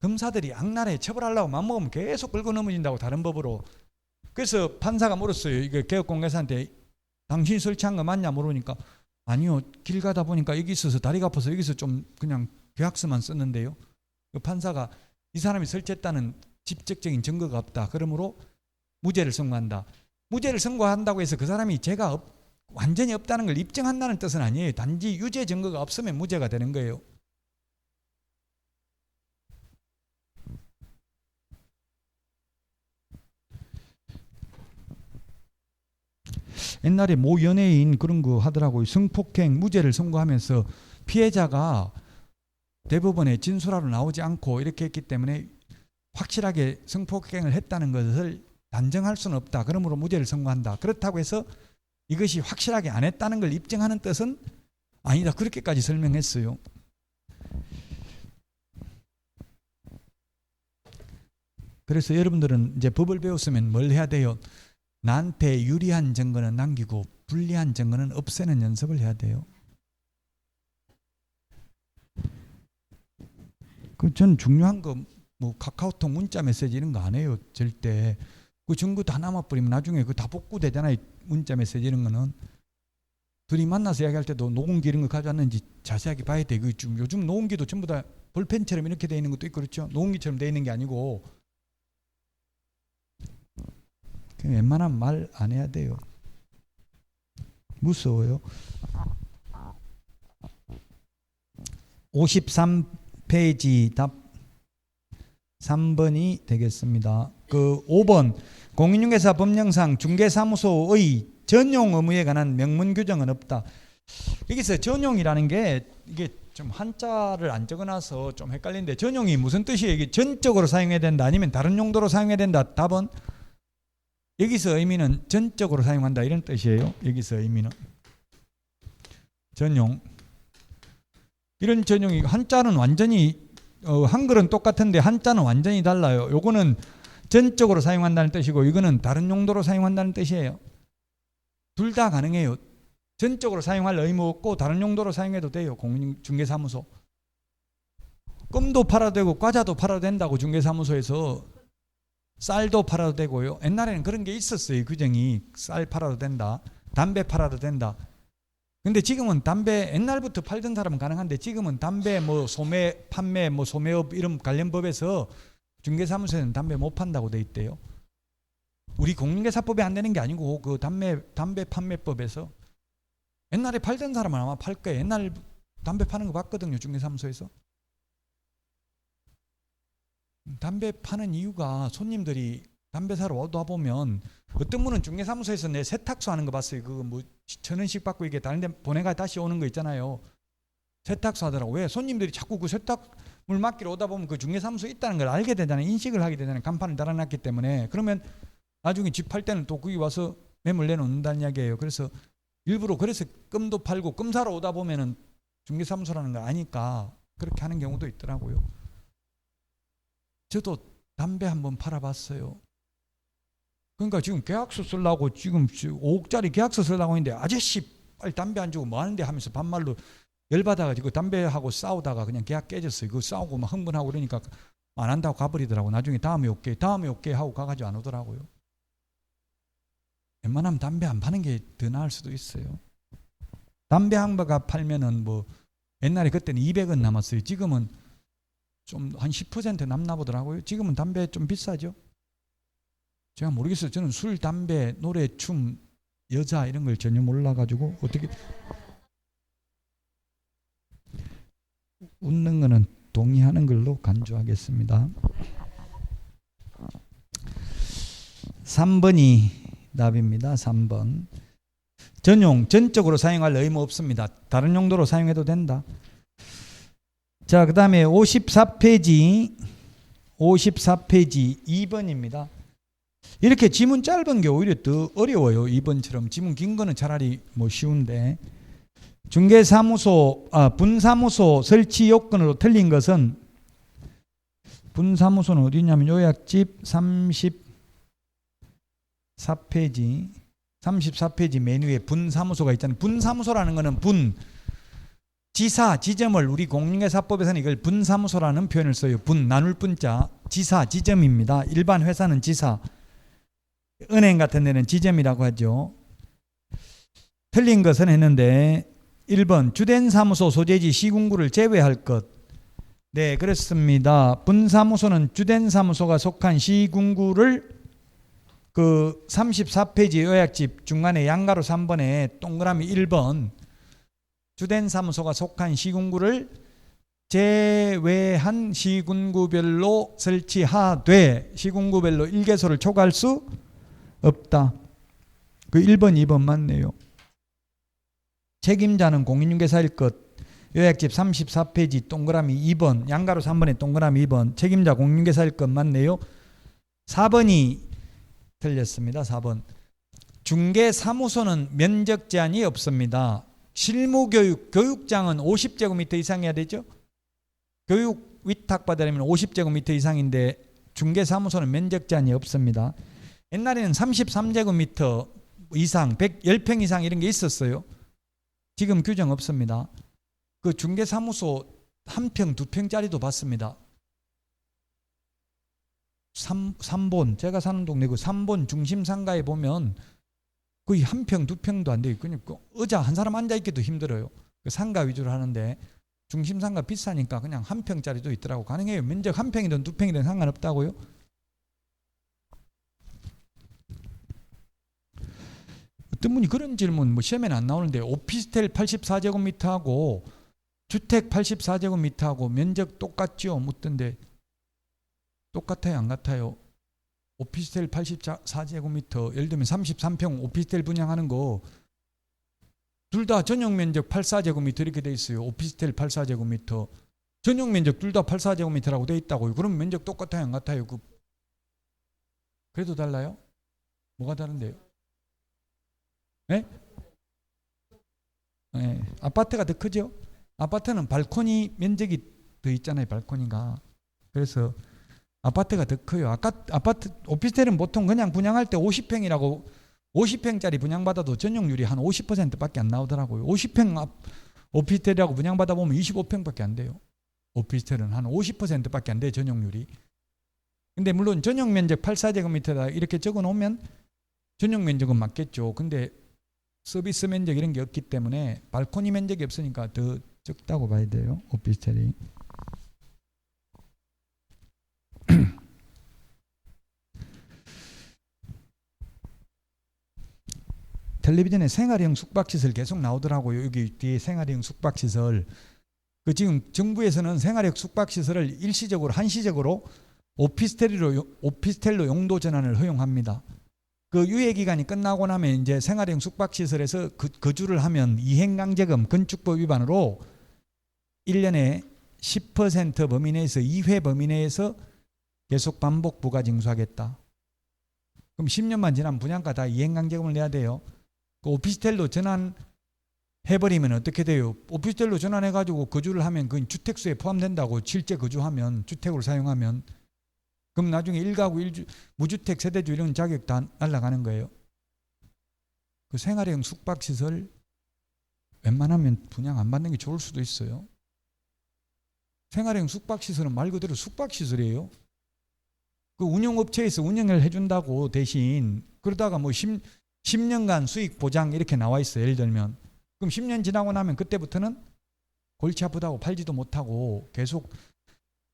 검사들이 악랄에 처벌하려고 맘먹으면 계속 끌고 넘어진다고 다른 법으로. 그래서 판사가 물었어요. 이거 개업공개사한테 당신이 설치한 거 맞냐 물으니까 아니요. 길 가다 보니까 여기 있어서 다리가 아파서 여기서 좀 그냥 계약서만 썼는데요. 그 판사가 이 사람이 설치했다는 직접적인 증거가 없다. 그러므로 무죄를 선고한다. 무죄를 선고한다고 해서 그 사람이 죄가 완전히 없다는 걸 입증한다는 뜻은 아니에요. 단지 유죄 증거가 없으면 무죄가 되는 거예요. 옛날에 모 연예인 그런 거 하더라고요. 성폭행 무죄를 선고하면서 피해자가 대법원에 진술하러 나오지 않고 이렇게 했기 때문에 확실하게 성폭행을 했다는 것을 단정할 수는 없다. 그러므로 무죄를 선고한다. 그렇다고 해서 이것이 확실하게 안 했다는 걸 입증하는 뜻은 아니다. 그렇게까지 설명했어요. 그래서 여러분들은 이제 법을 배웠으면 뭘 해야 돼요? 나한테 유리한 증거는 남기고 불리한 증거는 없애는 연습을 해야 돼요. 저는 중요한 거 뭐 카카오톡 문자 메시지 이런 거 안 해요. 절대. 그 증거 다 남아버리면 나중에 그 다 복구되잖아요. 문자 메시지 이런 거는. 둘이 만나서 이야기할 때도 녹음기 이런 거 가져왔는지 자세하게 봐야 돼. 요즘 녹음기도 전부 다 볼펜처럼 이렇게 돼 있는 것도 있고 그렇죠. 녹음기처럼 돼 있는 게 아니고. 웬만하면 말 안 해야 돼요. 무서워요. 53페이지 답 3번이 되겠습니다. 그 5번 공인중개사 법령상 중개사무소의 전용 의무에 관한 명문 규정은 없다. 여기서 전용이라는 게 이게 좀 한자를 안 적어놔서 좀 헷갈리는데 전용이 무슨 뜻이에요? 이게 전적으로 사용해야 된다 아니면 다른 용도로 사용해야 된다? 답은 여기서 의미는 전적으로 사용한다 이런 뜻이에요. 여기서 의미는 전용. 이런 전용이 한자는 완전히 한글은 똑같은데 한자는 완전히 달라요. 요거는 전적으로 사용한다는 뜻이고 이거는 다른 용도로 사용한다는 뜻이에요. 둘 다 가능해요. 전적으로 사용할 의무 없고 다른 용도로 사용해도 돼요. 공인중개사무소. 껌도 팔아도 되고 과자도 팔아도 된다고 중개사무소에서. 쌀도 팔아도 되고요. 옛날에는 그런 게 있었어요. 규정이 쌀 팔아도 된다. 담배 팔아도 된다. 근데 지금은 담배 옛날부터 팔던 사람은 가능한데 지금은 담배 뭐 소매 판매 뭐 소매업 이런 관련 법에서 중개사무소에는 담배 못 판다고 돼 있대요. 우리 공인중개사법에 안 되는 게 아니고 그 담배 판매법에서 옛날에 팔던 사람은 아마 팔 거예요. 옛날 담배 파는 거 봤거든요. 중개사무소에서. 담배 파는 이유가 손님들이 담배 사러 오다 보면 어떤 분은 중개사무소에서 내 세탁소 하는 거 봤어요. 그거 뭐 1,000원씩 받고 이게 다른 데 보내가 다시 오는 거 있잖아요. 세탁소 하더라고. 왜? 손님들이 자꾸 그 세탁물 맡기러 오다 보면 그 중개사무소 있다는 걸 알게 되잖아요. 인식을 하게 되잖아요. 간판을 달아놨기 때문에. 그러면 나중에 집 팔 때는 또 거기 와서 매물 내놓는다는 이야기예요. 그래서 일부러 그래서 껌도 팔고 껌 사러 오다 보면은 중개사무소라는 걸 아니까 그렇게 하는 경우도 있더라고요. 저도 담배 한번 팔아봤어요. 그러니까 지금 계약서 쓰려고 지금 5억짜리 계약서 쓰려고 했는데 아저씨 빨리 담배 안 주고 뭐 하는데 하면서 반말로 열받아가지고 담배하고 싸우다가 그냥 계약 깨졌어요. 그거 싸우고 막 흥분하고 그러니까 안 한다고 가버리더라고. 나중에 다음에 올게 하고 가가지고 안 오더라고요. 웬만하면 담배 안 파는 게 더 나을 수도 있어요. 담배 한 바가 팔면은 뭐 옛날에 그때는 200원 남았어요. 지금은 좀 한 10% 남나 보더라고요. 지금은 담배 좀 비싸죠. 제가 모르겠어요. 저는 술, 담배, 노래, 춤, 여자 이런 걸 전혀 몰라가지고 어떻게 웃는 거는 동의하는 걸로 간주하겠습니다. 3번이 답입니다. 3번. 전적으로 사용할 의무 없습니다. 다른 용도로 사용해도 된다. 자, 그 다음에 54페이지 2번입니다. 이렇게 지문 짧은 게 오히려 더 어려워요. 2번처럼 지문 긴 거는 차라리 뭐 쉬운데, 분사무소 설치 요건으로 틀린 것은, 분사무소는 어디냐면 요약집 34페이지 맨 위에 분사무소가 있잖아요. 분사무소라는 거는 지사, 지점을 우리 공인중개사법에서는 이걸 분사무소라는 표현을 써요. 나눌 분자, 지사, 지점입니다. 일반 회사는 지사, 은행 같은 데는 지점이라고 하죠. 틀린 것은 했는데 1번 주된 사무소 소재지 시군구를 제외할 것. 네, 그렇습니다. 분사무소는 주된 사무소가 속한 시군구를 그 34페이지 요약집 중간에 양가로 3번에 동그라미 1번 주된 사무소가 속한 시군구를 제외한 시군구별로 설치하되 시군구별로 1개소를 초과할 수 없다. 그 1번, 2번 맞네요. 책임자는 공인중개사일 것. 요약집 34페이지 동그라미 2번, 양가로 3번에 동그라미 2번. 책임자 공인중개사일 것 맞네요. 4번이 틀렸습니다. 4번. 중개사무소는 면적 제한이 없습니다. 실무교육, 교육장은 50제곱미터 이상이어야 되죠. 교육 위탁받으려면 50제곱미터 이상인데 중개사무소는 면적 제한이 없습니다. 옛날에는 33제곱미터 이상, 10평 이상 이런 게 있었어요. 지금 규정 없습니다. 그 중개사무소 1평, 2평짜리도 봤습니다. 3본, 제가 사는 동네 그 3본 중심상가에 보면 거의 1평, 2평도 안 돼요. 그러니까 의자 한 사람 앉아있기도 힘들어요. 그 상가 위주로 하는데 중심상가 비싸니까 그냥 1평짜리도 있더라고. 가능해요. 면적 1평이든 2평이든 상관없다고요. 어떤 분이 그런 질문, 시험에는 안 나오는데 오피스텔 84제곱미터하고 주택 84제곱미터하고 면적 똑같죠? 묻던데 똑같아요? 안 같아요? 오피스텔 84제곱미터 예를 들면 33평 오피스텔 분양하는 거 둘 다 전용 면적 84제곱미터 이렇게 돼 있어요. 오피스텔 84제곱미터 전용 면적 둘 다 84제곱미터라고 돼 있다고요. 그럼 면적 똑같아요? 안 같아요? 그래도 달라요? 뭐가 다른데요? 네? 네. 아파트가 더 크죠? 아파트는 발코니 면적이 더 있잖아요. 발코니가. 그래서 아파트가 더 커요. 아파트, 오피스텔은 보통 그냥 분양할 때 50평이라고 50평짜리 분양받아도 전용률이 한 50%밖에 안 나오더라고요. 50평 오피스텔이라고 분양받아 보면 25평밖에 안 돼요. 오피스텔은 한 50%밖에 안 돼요. 전용률이. 근데 물론 전용 면적 84제곱미터다 이렇게 적어 놓으면 전용 면적은 맞겠죠. 근데 서비스 면적 이런 게 없기 때문에 발코니 면적이 없으니까 더 적다고 봐야 돼요. 오피스텔이. 텔레비전에 생활형 숙박시설 계속 나오더라고요. 여기 뒤에 생활형 숙박시설. 그 지금 정부에서는 생활형 숙박시설을 일시적으로 한시적으로 오피스텔로 용도 전환을 허용합니다. 그 유예 기간이 끝나고 나면 이제 생활형 숙박시설에서 거주를 하면 이행강제금 건축법 위반으로 1년에 10% 범위 내에서 2회 범위 내에서 계속 반복 부과 징수하겠다. 그럼 10년만 지나면 분양가 다 이행강제금을 내야 돼요. 그 오피스텔로 전환해버리면 어떻게 돼요? 오피스텔로 전환해가지고 거주를 하면 그건 주택수에 포함된다고. 실제 거주하면 주택으로 사용하면. 그럼 나중에 1가구 1주 무주택 세대주 이런 자격 다 날아가는 거예요. 그 생활형 숙박시설 웬만하면 분양 안 받는 게 좋을 수도 있어요. 생활형 숙박시설은 말 그대로 숙박시설이에요. 그 운영업체에서 운영을 해준다고 대신. 그러다가 뭐 10년간 수익 보장 이렇게 나와 있어요. 예를 들면. 그럼 10년 지나고 나면 그때부터는 골치 아프다고 팔지도 못하고 계속.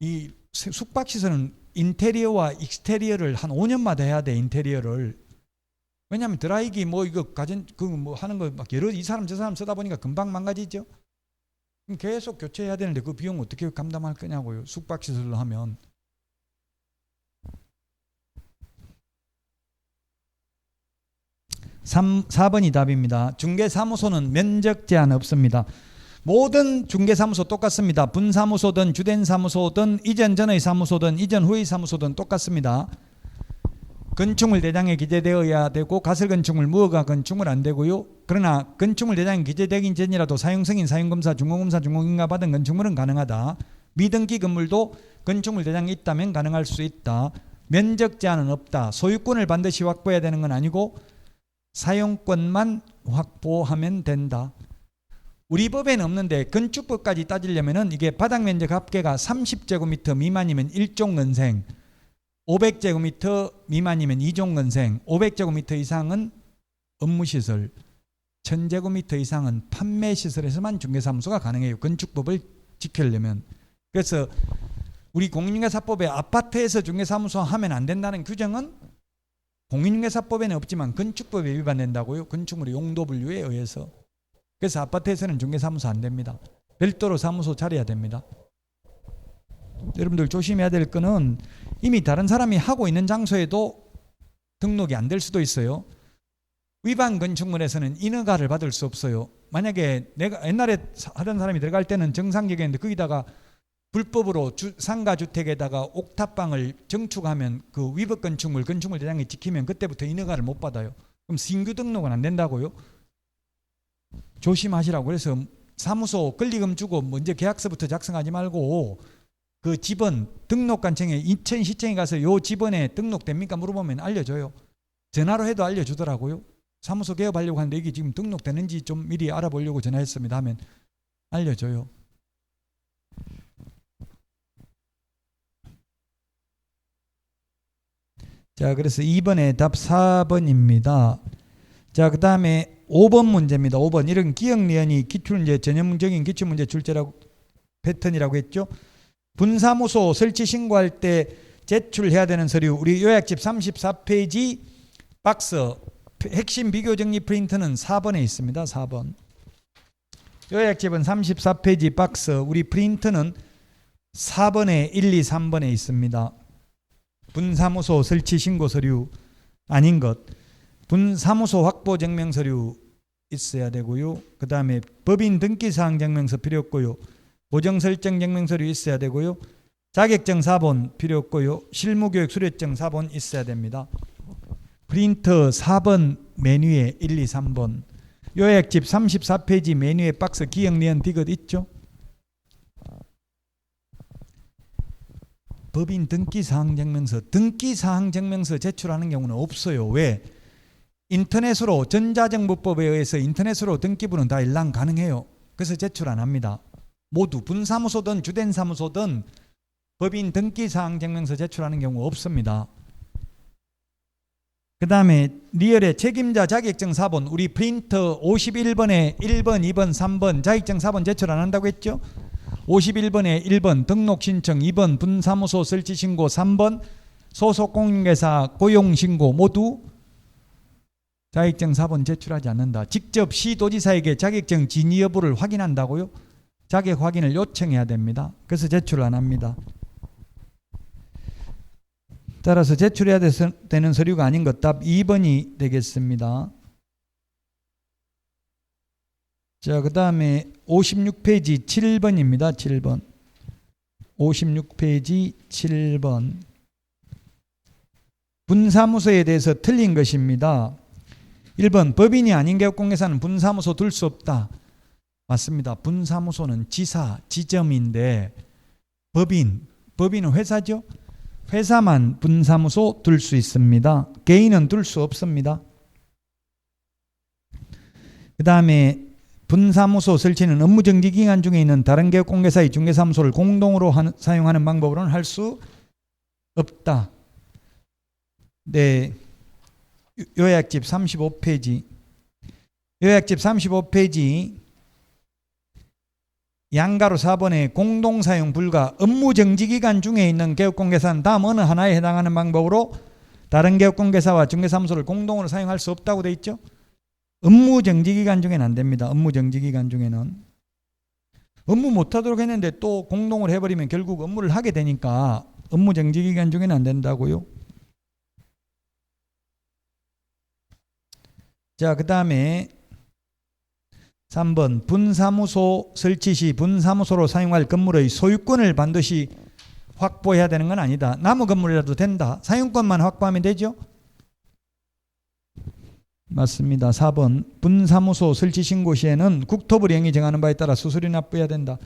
이 숙박시설은 인테리어와 익스테리어를 한 5년마다 해야 돼. 인테리어를. 왜냐하면 드라이기 뭐 이거 가전 그 뭐 하는 거 막 여러 이 사람 저 사람 쓰다 보니까 금방 망가지죠. 그럼 계속 교체해야 되는데 그 비용 어떻게 감당할 거냐고요. 숙박시설로 하면. 4번이 답입니다. 중개사무소는 면적 제한 없습니다. 모든 중개사무소 똑같습니다. 분사무소든 주된 사무소든 이전 전의 사무소든 이전 후의 사무소든 똑같습니다. 건축물 대장에 기재되어야 되고 가설건축물 무허가 건축물 안 되고요. 그러나 건축물 대장에 기재되기 전이라도 사용승인, 사용검사, 중공검사, 중공인가 받은 건축물은 가능하다. 미등기 건물도 건축물 대장이 있다면 가능할 수 있다. 면적 제한은 없다. 소유권을 반드시 확보해야 되는 건 아니고 사용권만 확보하면 된다. 우리 법에는 없는데 건축법까지 따지려면은 이게 바닥 면적 합계가 30제곱미터 미만이면 1종 건생, 500제곱미터 미만이면 2종 건생, 500제곱미터 이상은 업무시설, 1000제곱미터 이상은 판매시설에서만 중개사무소가 가능해요. 건축법을 지키려면. 그래서 우리 공인중개사법에 아파트에서 중개사무소 하면 안 된다는 규정은 공인중개사법에는 없지만 건축법에 위반된다고요. 건축물의 용도 분류에 의해서. 그래서 아파트에서는 중개사무소 안 됩니다. 별도로 사무소 차려야 됩니다. 여러분들 조심해야 될 거는 이미 다른 사람이 하고 있는 장소에도 등록이 안 될 수도 있어요. 위반 건축물에서는 인허가를 받을 수 없어요. 만약에 내가 옛날에 하던 사람이 들어갈 때는 정상적이었는데 거기다가 불법으로 상가주택에다가 옥탑방을 증축하면 그 위법 건축물 대장이 지키면 그때부터 인허가를 못 받아요. 그럼 신규 등록은 안 된다고요. 조심하시라고. 그래서 사무소 권리금 주고 먼저 계약서부터 작성하지 말고 그 집원 등록관청에 인천시청에 가서 요 집원에 등록됩니까 물어보면 알려줘요. 전화로 해도 알려주더라고요. 사무소 개업하려고 하는데 이게 지금 등록되는지 좀 미리 알아보려고 전화했습니다 하면 알려줘요. 자, 그래서 2번에 답 4번입니다. 자, 그 다음에 5번 문제입니다. 5번. 이런 기억리언이 기출문제, 전형적인 기출문제 출제라고 패턴이라고 했죠. 분사무소 설치 신고할 때 제출해야 되는 서류, 우리 요약집 34페이지 박스 핵심 비교 정리 프린트는 4번에 있습니다. 4번. 요약집은 34페이지 박스, 우리 프린트는 4번에 1, 2, 3번에 있습니다. 분사무소 설치 신고 서류 아닌 것, 분사무소 확보 증명 서류 있어야 되고요. 그 다음에 법인 등기사항 증명서 필요 없고요. 보정 설정 증명 서류 있어야 되고요. 자격증 4본 필요 없고요. 실무교육 수료증 4본 있어야 됩니다. 프린터 4번 메뉴에 1, 2, 3번. 요약집 34페이지 메뉴에 박스 기억리언 디귿 있죠? 법인 등기사항 증명서 제출하는 경우는 없어요. 왜? 인터넷으로 전자정보법에 의해서 인터넷으로 등기부는 다 일랑 가능해요. 그래서 제출 안 합니다. 모두 분사무소든 주된 사무소든 법인 등기사항 증명서 제출하는 경우 없습니다. 그 다음에 리얼의 책임자 자격증 4번, 우리 프린터 51번에 1번, 2번, 3번 자격증 4번 제출 안 한다고 했죠? 51번에 1번 등록 신청, 2번 분사무소 설치 신고, 3번 소속 공인중개사 고용 신고 모두 자격증 4번 제출하지 않는다. 직접 시도지사에게 자격증 진위 여부를 확인한다고요? 자격 확인을 요청해야 됩니다. 그래서 제출을 안 합니다. 따라서 제출해야 되는 서류가 아닌 것 답 2번이 되겠습니다. 자, 그 다음에 56페이지 7번입니다. 7번. 56페이지 7번. 분사무소에 대해서 틀린 것입니다. 1번 법인이 아닌 개업공개사는 분사무소 둘 수 없다. 맞습니다. 분사무소는 지사, 지점인데 법인은 회사죠. 회사만 분사무소 둘 수 있습니다. 개인은 둘 수 없습니다. 그 다음에 분사무소 설치는 업무정지 기간 중에 있는 다른 개업공개사의 중개사무소를 공동으로 사용하는 방법으로는 할 수 없다. 네, 요약집 35페이지. 요약집 35페이지 양가로 4번에 공동사용 불가, 업무정지기간 중에 있는 개업공개사는 다음 어느 하나에 해당하는 방법으로 다른 개업공개사와 중개사무소를 공동으로 사용할 수 없다고 되어 있죠. 업무정지기간 중에는 안 됩니다. 업무정지기간 중에는. 업무 못하도록 했는데 또 공동을 해버리면 결국 업무를 하게 되니까 업무 정지 기간 중에는 안 된다고요. 자, 그 다음에 3번 분사무소 설치 시 분사무소로 사용할 건물의 소유권을 반드시 확보해야 되는 건 아니다. 나무 건물이라도 된다. 사용권만 확보하면 되죠. 맞습니다. 4번 분사무소 설치 신고 시에는 국토부령이 정하는 바에 따라 수수료 납부해야 된다.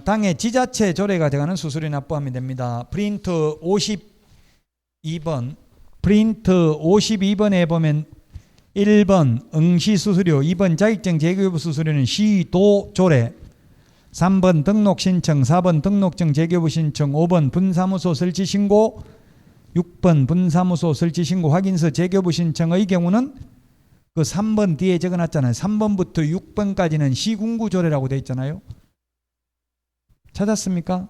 당의 지자체 조례가 정하는 수수료 납부하면 됩니다. 프린트 52번 프린트 52번에 보면 1번 응시 수수료, 2번 자격증 재교부 수수료는 시도 조례, 3번 등록 신청, 4번 등록증 재교부 신청, 5번 분사무소 설치 신고, 6번 분사무소 설치 신고 확인서 재교부 신청의 경우는 그 3번 뒤에 적어놨잖아요. 3번부터 6번까지는 시군구 조례라고 되어 있잖아요. 찾았습니까?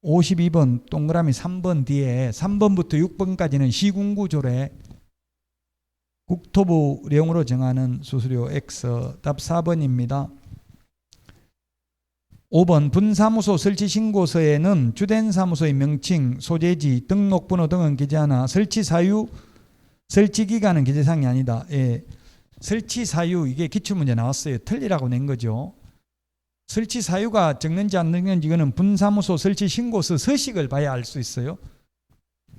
52번 동그라미 3번 뒤에 3번부터 6번까지는 시군구 조례, 국토부령으로 정하는 수수료 X. 답 4번입니다. 5번 분사무소 설치 신고서에는 주된 사무소의 명칭, 소재지, 등록번호 등은 기재하나 설치 사유, 설치 기간은 기재사항이 아니다. 예. 설치 사유 이게 기출문제 나왔어요. 틀리라고 낸 거죠. 설치 사유가 적는지 안 적는지 이거는 분사무소 설치 신고서 서식을 봐야 알 수 있어요.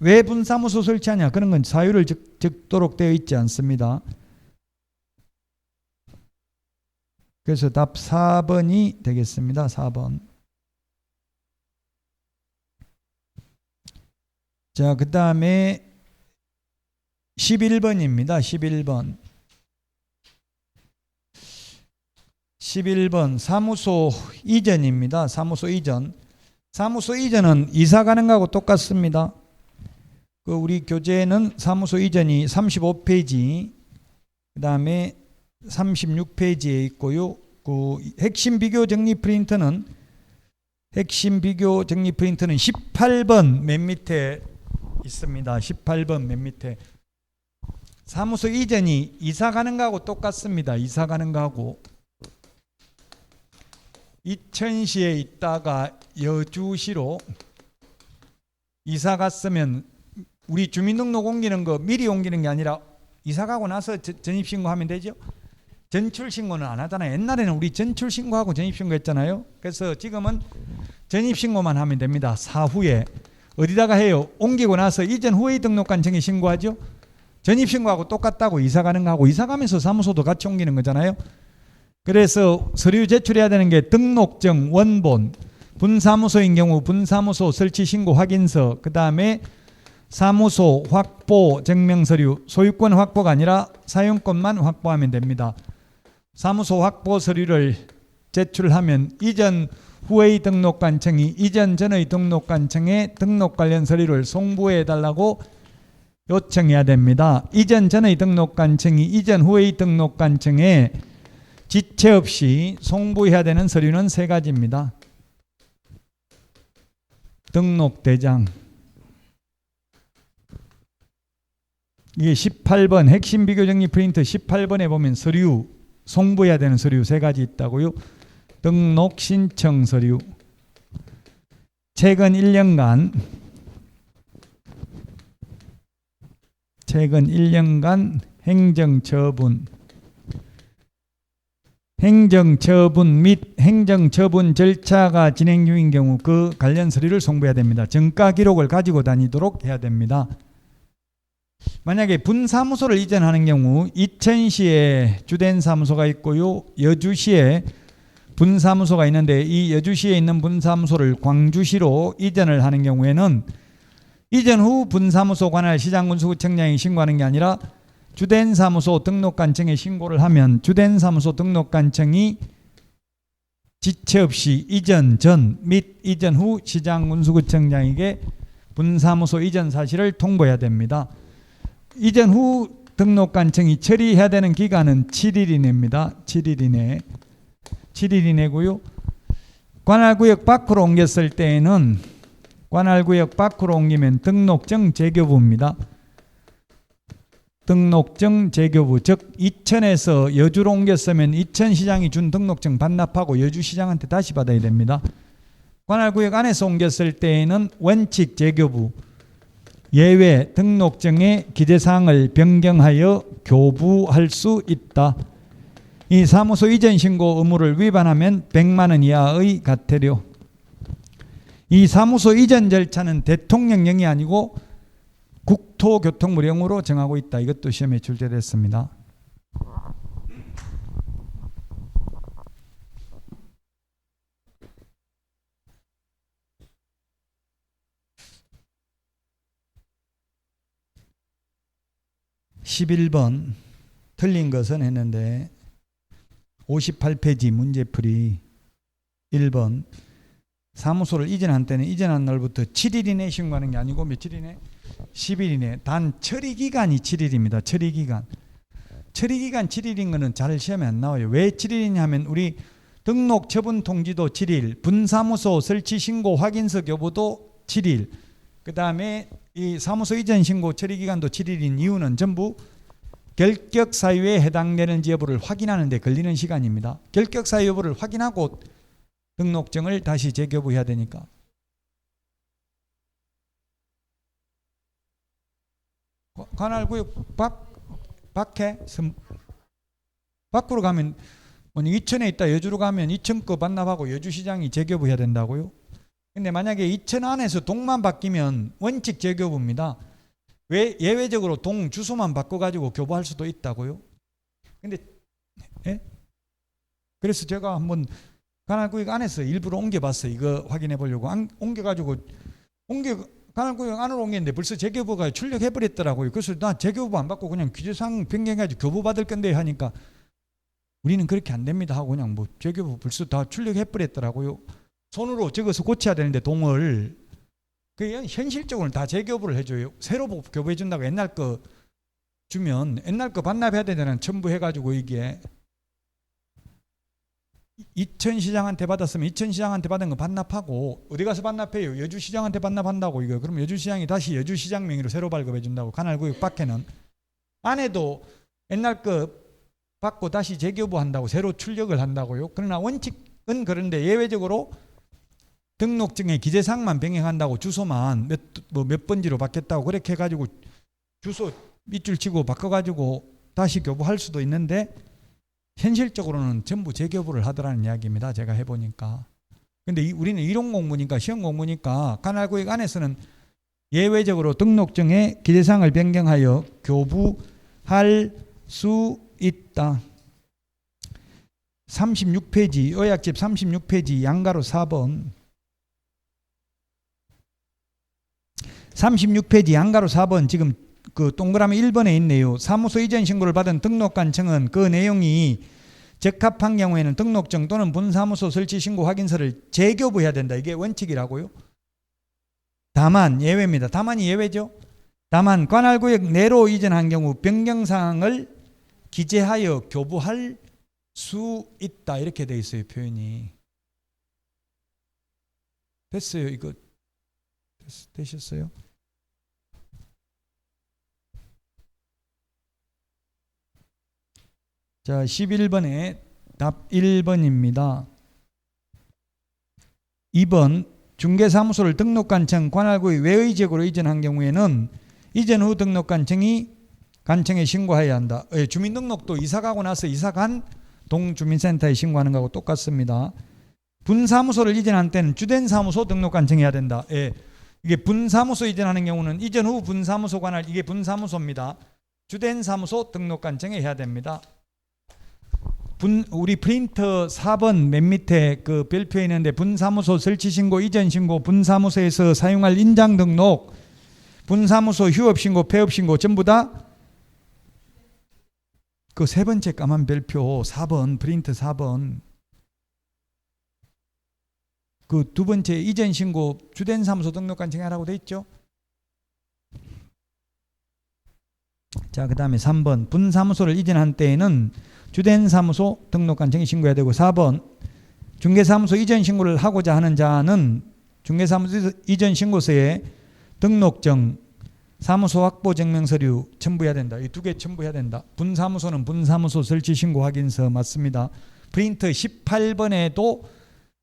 왜 분사무소 설치하냐? 그런 건 사유를 적도록 되어 있지 않습니다. 그래서 답 4번이 되겠습니다. 4번. 자, 그 다음에 11번입니다. 11번 사무소 이전입니다. 사무소 이전. 사무소 이전은 이사 가는 거하고 똑같습니다. 그 우리 교재는 사무소 이전이 35페이지, 그 다음에 36페이지에 있고요. 그 핵심 비교 정리 프린터는 18번 맨 밑에 있습니다. 18번 맨 밑에. 사무소 이전이 이사 가는 거하고 똑같습니다. 이사 가는 거하고. 이천시에 있다가 여주시로 이사 갔으면 우리 주민등록 옮기는 거 미리 옮기는 게 아니라 이사 가고 나서 전입신고하면 되죠. 전출신고는 안 하잖아요. 옛날에는 우리 전출신고하고 전입신고 했잖아요. 그래서 지금은 전입신고만 하면 됩니다. 사후에 어디다가 해요? 옮기고 나서 이전 후의 등록관청에 신고하죠. 전입신고하고 똑같다고. 이사 가는 거하고. 이사 가면서 사무소도 같이 옮기는 거잖아요. 그래서 서류 제출해야 되는 게 등록증, 원본, 분사무소인 경우 분사무소 설치 신고 확인서, 그 다음에 사무소 확보 증명서류, 소유권 확보가 아니라 사용권만 확보하면 됩니다. 사무소 확보 서류를 제출하면 이전 후의 등록관청이 이전 전의 등록관청에 등록 관련 서류를 송부해 달라고 요청해야 됩니다. 이전 전의 등록관청이 이전 후의 등록관청에 지체 없이 송부해야 되는 서류는 3가지입니다. 등록대장, 이게 18번 핵심 비교 정리 프린트 18번에 보면 서류, 송부해야 되는 서류 3가지 있다고요. 등록 신청 서류, 최근 1년간 행정처분 및 행정처분 절차가 진행 중인 경우 그 관련 서류를 송부해야 됩니다. 정가 기록을 가지고 다니도록 해야 됩니다. 만약에 분사무소를 이전하는 경우 이천시에 주된 사무소가 있고요. 여주시에 분사무소가 있는데 이 여주시에 있는 분사무소를 광주시로 이전을 하는 경우에는 이전 후 분사무소 관할 시장군수구청장이 신고하는 게 아니라 주된 사무소 등록관청에 신고를 하면 주된 사무소 등록관청이 지체 없이 이전 전 및 이전 후 시장군수구청장에게 분사무소 이전 사실을 통보해야 됩니다. 이전 후 등록관청이 처리해야 되는 기간은 7일 이내입니다. 7일 이내. 7일 이내고요. 관할구역 밖으로 옮겼을 때에는 관할구역 밖으로 옮기면 등록증 재교부입니다. 등록증 재교부, 즉 이천에서 여주로 옮겼으면 이천시장이 준 등록증 반납하고 여주시장한테 다시 받아야 됩니다. 관할구역 안에서 옮겼을 때에는 원칙 재교부, 예외 등록증의 기재사항을 변경하여 교부할 수 있다. 이 사무소 이전 신고 의무를 위반하면 100만 원 이하의 과태료. 이 사무소 이전 절차는 대통령령이 아니고 국토교통부령으로 정하고 있다. 이것도 시험에 출제됐습니다. (11번) 틀린 것은 했는데 58페이지 문제풀이 1번 사무소를 이전한 때는 이전한 날부터 7일 이내 신고하는 게 아니고 며칠 이내? 10일 이내. 단 처리기간이 7일입니다. 처리기간 7일인 거는 잘 시험에 안 나와요. 왜 7일이냐 하면 우리 등록 처분 통지도 7일, 분사무소 설치 신고 확인서 교부도 7일, 그 다음에 이 사무소 이전 신고 처리기간도 7일인 이유는 전부 결격 사유에 해당되는지 여부를 확인하는 데 걸리는 시간입니다. 결격 사유 여부를 확인하고 등록증을 다시 재교부해야 되니까. 관할구역 밖에 밖으로 가면 이천에 있다 여주로 가면 이천 거 반납하고 여주시장이 재교부해야 된다고요? 근데 만약에 이천 안에서 동만 바뀌면 원칙 재교부입니다. 왜 예외적으로 동 주소만 바꿔가지고 교부할 수도 있다고요? 근데 예? 그래서 제가 한번 관할구역 안에서 일부러 옮겨봤어요. 이거 확인해 보려고 옮겨가지고 관할구역 안으로 옮겼는데 벌써 재교부가 출력해버렸더라고요. 그래서 나 재교부 안 받고 그냥 규제사항 변경해가지고 교부 받을 건데 하니까 우리는 그렇게 안 됩니다 하고 그냥 뭐 재교부 벌써 다 출력해버렸더라고요. 손으로 적어서 고쳐야 되는데 동을 그 현실적으로는 다 재교부를 해줘요. 새로 교부해 준다고 옛날 거 주면 옛날 거 반납해야 되잖아요. 첨부해가지고 이게 이천시장한테 받았으면 이천시장한테 받은 거 반납하고 어디 가서 반납해요? 여주시장한테 반납한다고 이거. 그럼 여주시장이 다시 여주시장 명의로 새로 발급해 준다고. 관할구역 밖에는 안에도 옛날 거 받고 다시 재교부한다고 새로 출력을 한다고요. 그러나 원칙은 그런데 예외적으로 등록증의 기재사항만 변경한다고 주소만 몇 번지로 바뀌었다고 그렇게 해가지고 주소 밑줄 치고 바꿔가지고 다시 교부할 수도 있는데 현실적으로는 전부 재교부를 하더라는 이야기입니다. 제가 해보니까. 근데 우리는 이론 공부니까 시험 공부니까 관할구역 안에서는 예외적으로 등록증의 기재사항을 변경하여 교부할 수 있다. 36페이지 의약집 36페이지 양가로 4번 36페이지 양가로 4번 지금 그 동그라미 1번에 있네요. 사무소 이전 신고를 받은 등록관청은 그 내용이 적합한 경우에는 등록증 또는 분사무소 설치 신고 확인서를 재교부해야 된다. 이게 원칙이라고요. 다만 예외입니다. 다만이 예외죠. 다만 관할구역 내로 이전한 경우 변경사항을 기재하여 교부할 수 있다. 이렇게 돼 있어요. 표현이. 됐어요. 이거 되셨어요? 자, 11번에 답 1번입니다. 2번 중개사무소를 등록관청 관할구역 외의 지역으로 이전한 경우에는 이전 후 등록관청이 관청에 신고해야 한다. 주민등록도 이사가고 나서 이사간 동주민센터에 신고하는 거하고 똑같습니다. 분사무소를 이전한 때는 주된 사무소 등록관청해야 된다. 이게 분사무소 이전하는 경우는 이전 후 분사무소 관할 이게 분사무소입니다. 주된 사무소 등록관청에 해야 됩니다. 우리 프린터 4번 맨 밑에 그 별표에 있는데 분사무소 설치 신고, 이전 신고, 분사무소에서 사용할 인장 등록, 분사무소 휴업 신고, 폐업 신고 전부 다 그 세 번째 까만 별표 4번 프린터 4번 그 두 번째 이전 신고 주된 사무소 등록관청에 하라고 돼 있죠. 자, 그 다음에 3번 분사무소를 이전한 때에는 주된 사무소 등록관청에 신고해야 되고 4번 중개사무소 이전 신고를 하고자 하는 자는 중개사무소 이전 신고서에 등록증, 사무소 확보 증명 서류 첨부해야 된다. 이 두 개 첨부해야 된다. 분사무소는 분사무소 설치 신고 확인서 맞습니다. 프린트 18번에도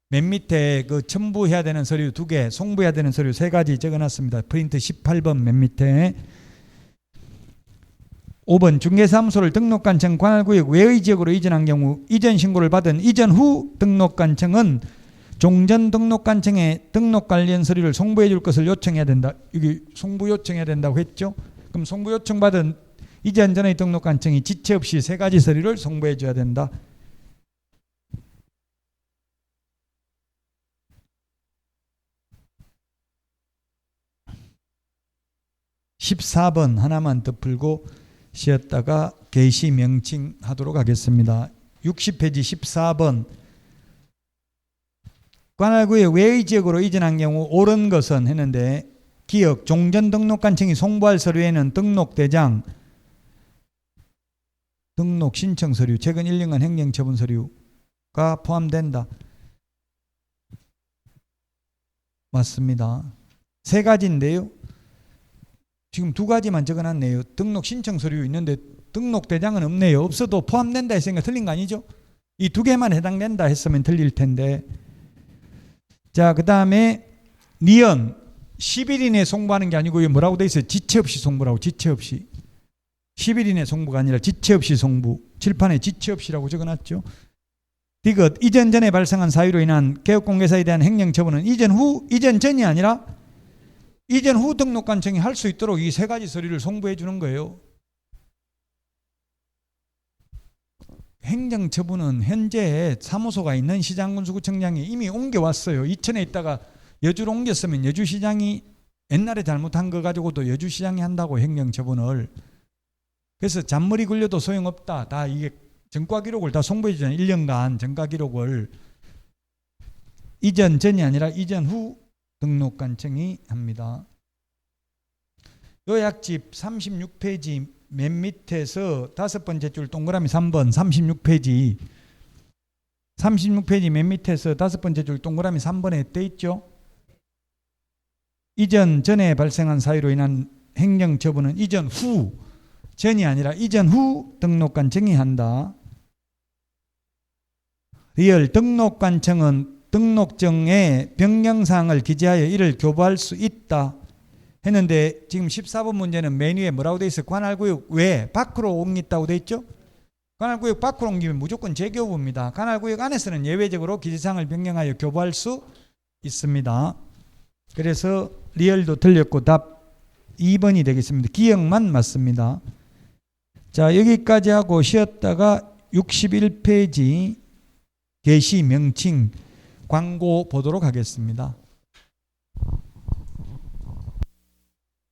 맨 밑에 그 첨부해야 되는 서류 두 개, 송부해야 되는 서류 세 가지 적어놨습니다. 프린트 18번 맨 밑에. 5번 중개사무소를 등록관청 관할구역 외의 지역으로 이전한 경우 이전 신고를 받은 이전 후 등록관청은 종전 등록관청에 등록 관련 서류를 송부해 줄 것을 요청해야 된다. 여기 송부 요청해야 된다고 했죠. 그럼 송부 요청 받은 이전 전의 등록관청이 지체 없이 세 가지 서류를 송부해 줘야 된다. 14번 하나만 더 풀고 쉬었다가 게시 명칭 하도록 하겠습니다. 60페이지 14번 관할구역 외의 지역으로 이전한 경우 옳은 것은 했는데 기억 종전 등록관청이 송부할 서류에는 등록대장, 등록 신청 서류, 최근 1년간 행정처분 서류가 포함된다. 맞습니다. 세 가지인데요. 지금 두 가지만 적어놨네요. 등록 신청 서류 있는데 등록 대장은 없네요. 없어도 포함된다 했으니까 틀린 거 아니죠? 이 두 개만 해당된다 했으면 틀릴 텐데. 자, 그 다음에 니은 10일 이내에 송부하는 게 아니고 뭐라고 돼 있어요? 지체 없이 송부라고. 지체 없이. 10일 이내 송부가 아니라 지체 없이 송부. 칠판에 지체 없이라고 적어놨죠. 디귿 이전 전에 발생한 사유로 인한 개업공개사에 대한 행정처분은 이전 후, 이전 전이 아니라 이전 후 등록관청이 할 수 있도록 이 세 가지 서류를 송부해 주는 거예요. 행정처분은 현재 사무소가 있는 시장군수구청장이 이미 옮겨왔어요. 이천에 있다가 여주로 옮겼으면 여주시장이 옛날에 잘못한 거 가지고도 여주시장이 한다고 행정처분을. 그래서 잔머리 굴려도 소용없다. 다 이게 전과기록을 다 송부해 주잖아요. 1년간 전과기록을. 이전 전이 아니라 이전 후 등록관청이 합니다. 요약집 36페이지 맨 밑에서 다섯 번째 줄 동그라미 3번 36페이지 맨 밑에서 다섯 번째 줄 동그라미 3번에 떼 있죠. 이전 전에 발생한 사유로 인한 행정처분은 이전 후, 전이 아니라 이전 후 등록관청이 한다. 리얼 등록관청은 등록정에 변경사항을 기재하여 이를 교부할 수 있다 했는데 지금 14번 문제는 메뉴에 뭐라고 돼 있어요? 관할구역 외 밖으로 옮겼다고 돼 있죠? 관할구역 밖으로 옮기면 무조건 재교부입니다. 관할구역 안에서는 예외적으로 기재사항을 변경하여 교부할 수 있습니다. 그래서 리얼도 틀렸고 답 2번이 되겠습니다. 기억만 맞습니다. 자, 여기까지 하고 쉬었다가 61페이지 게시 명칭 광고 보도록 하겠습니다.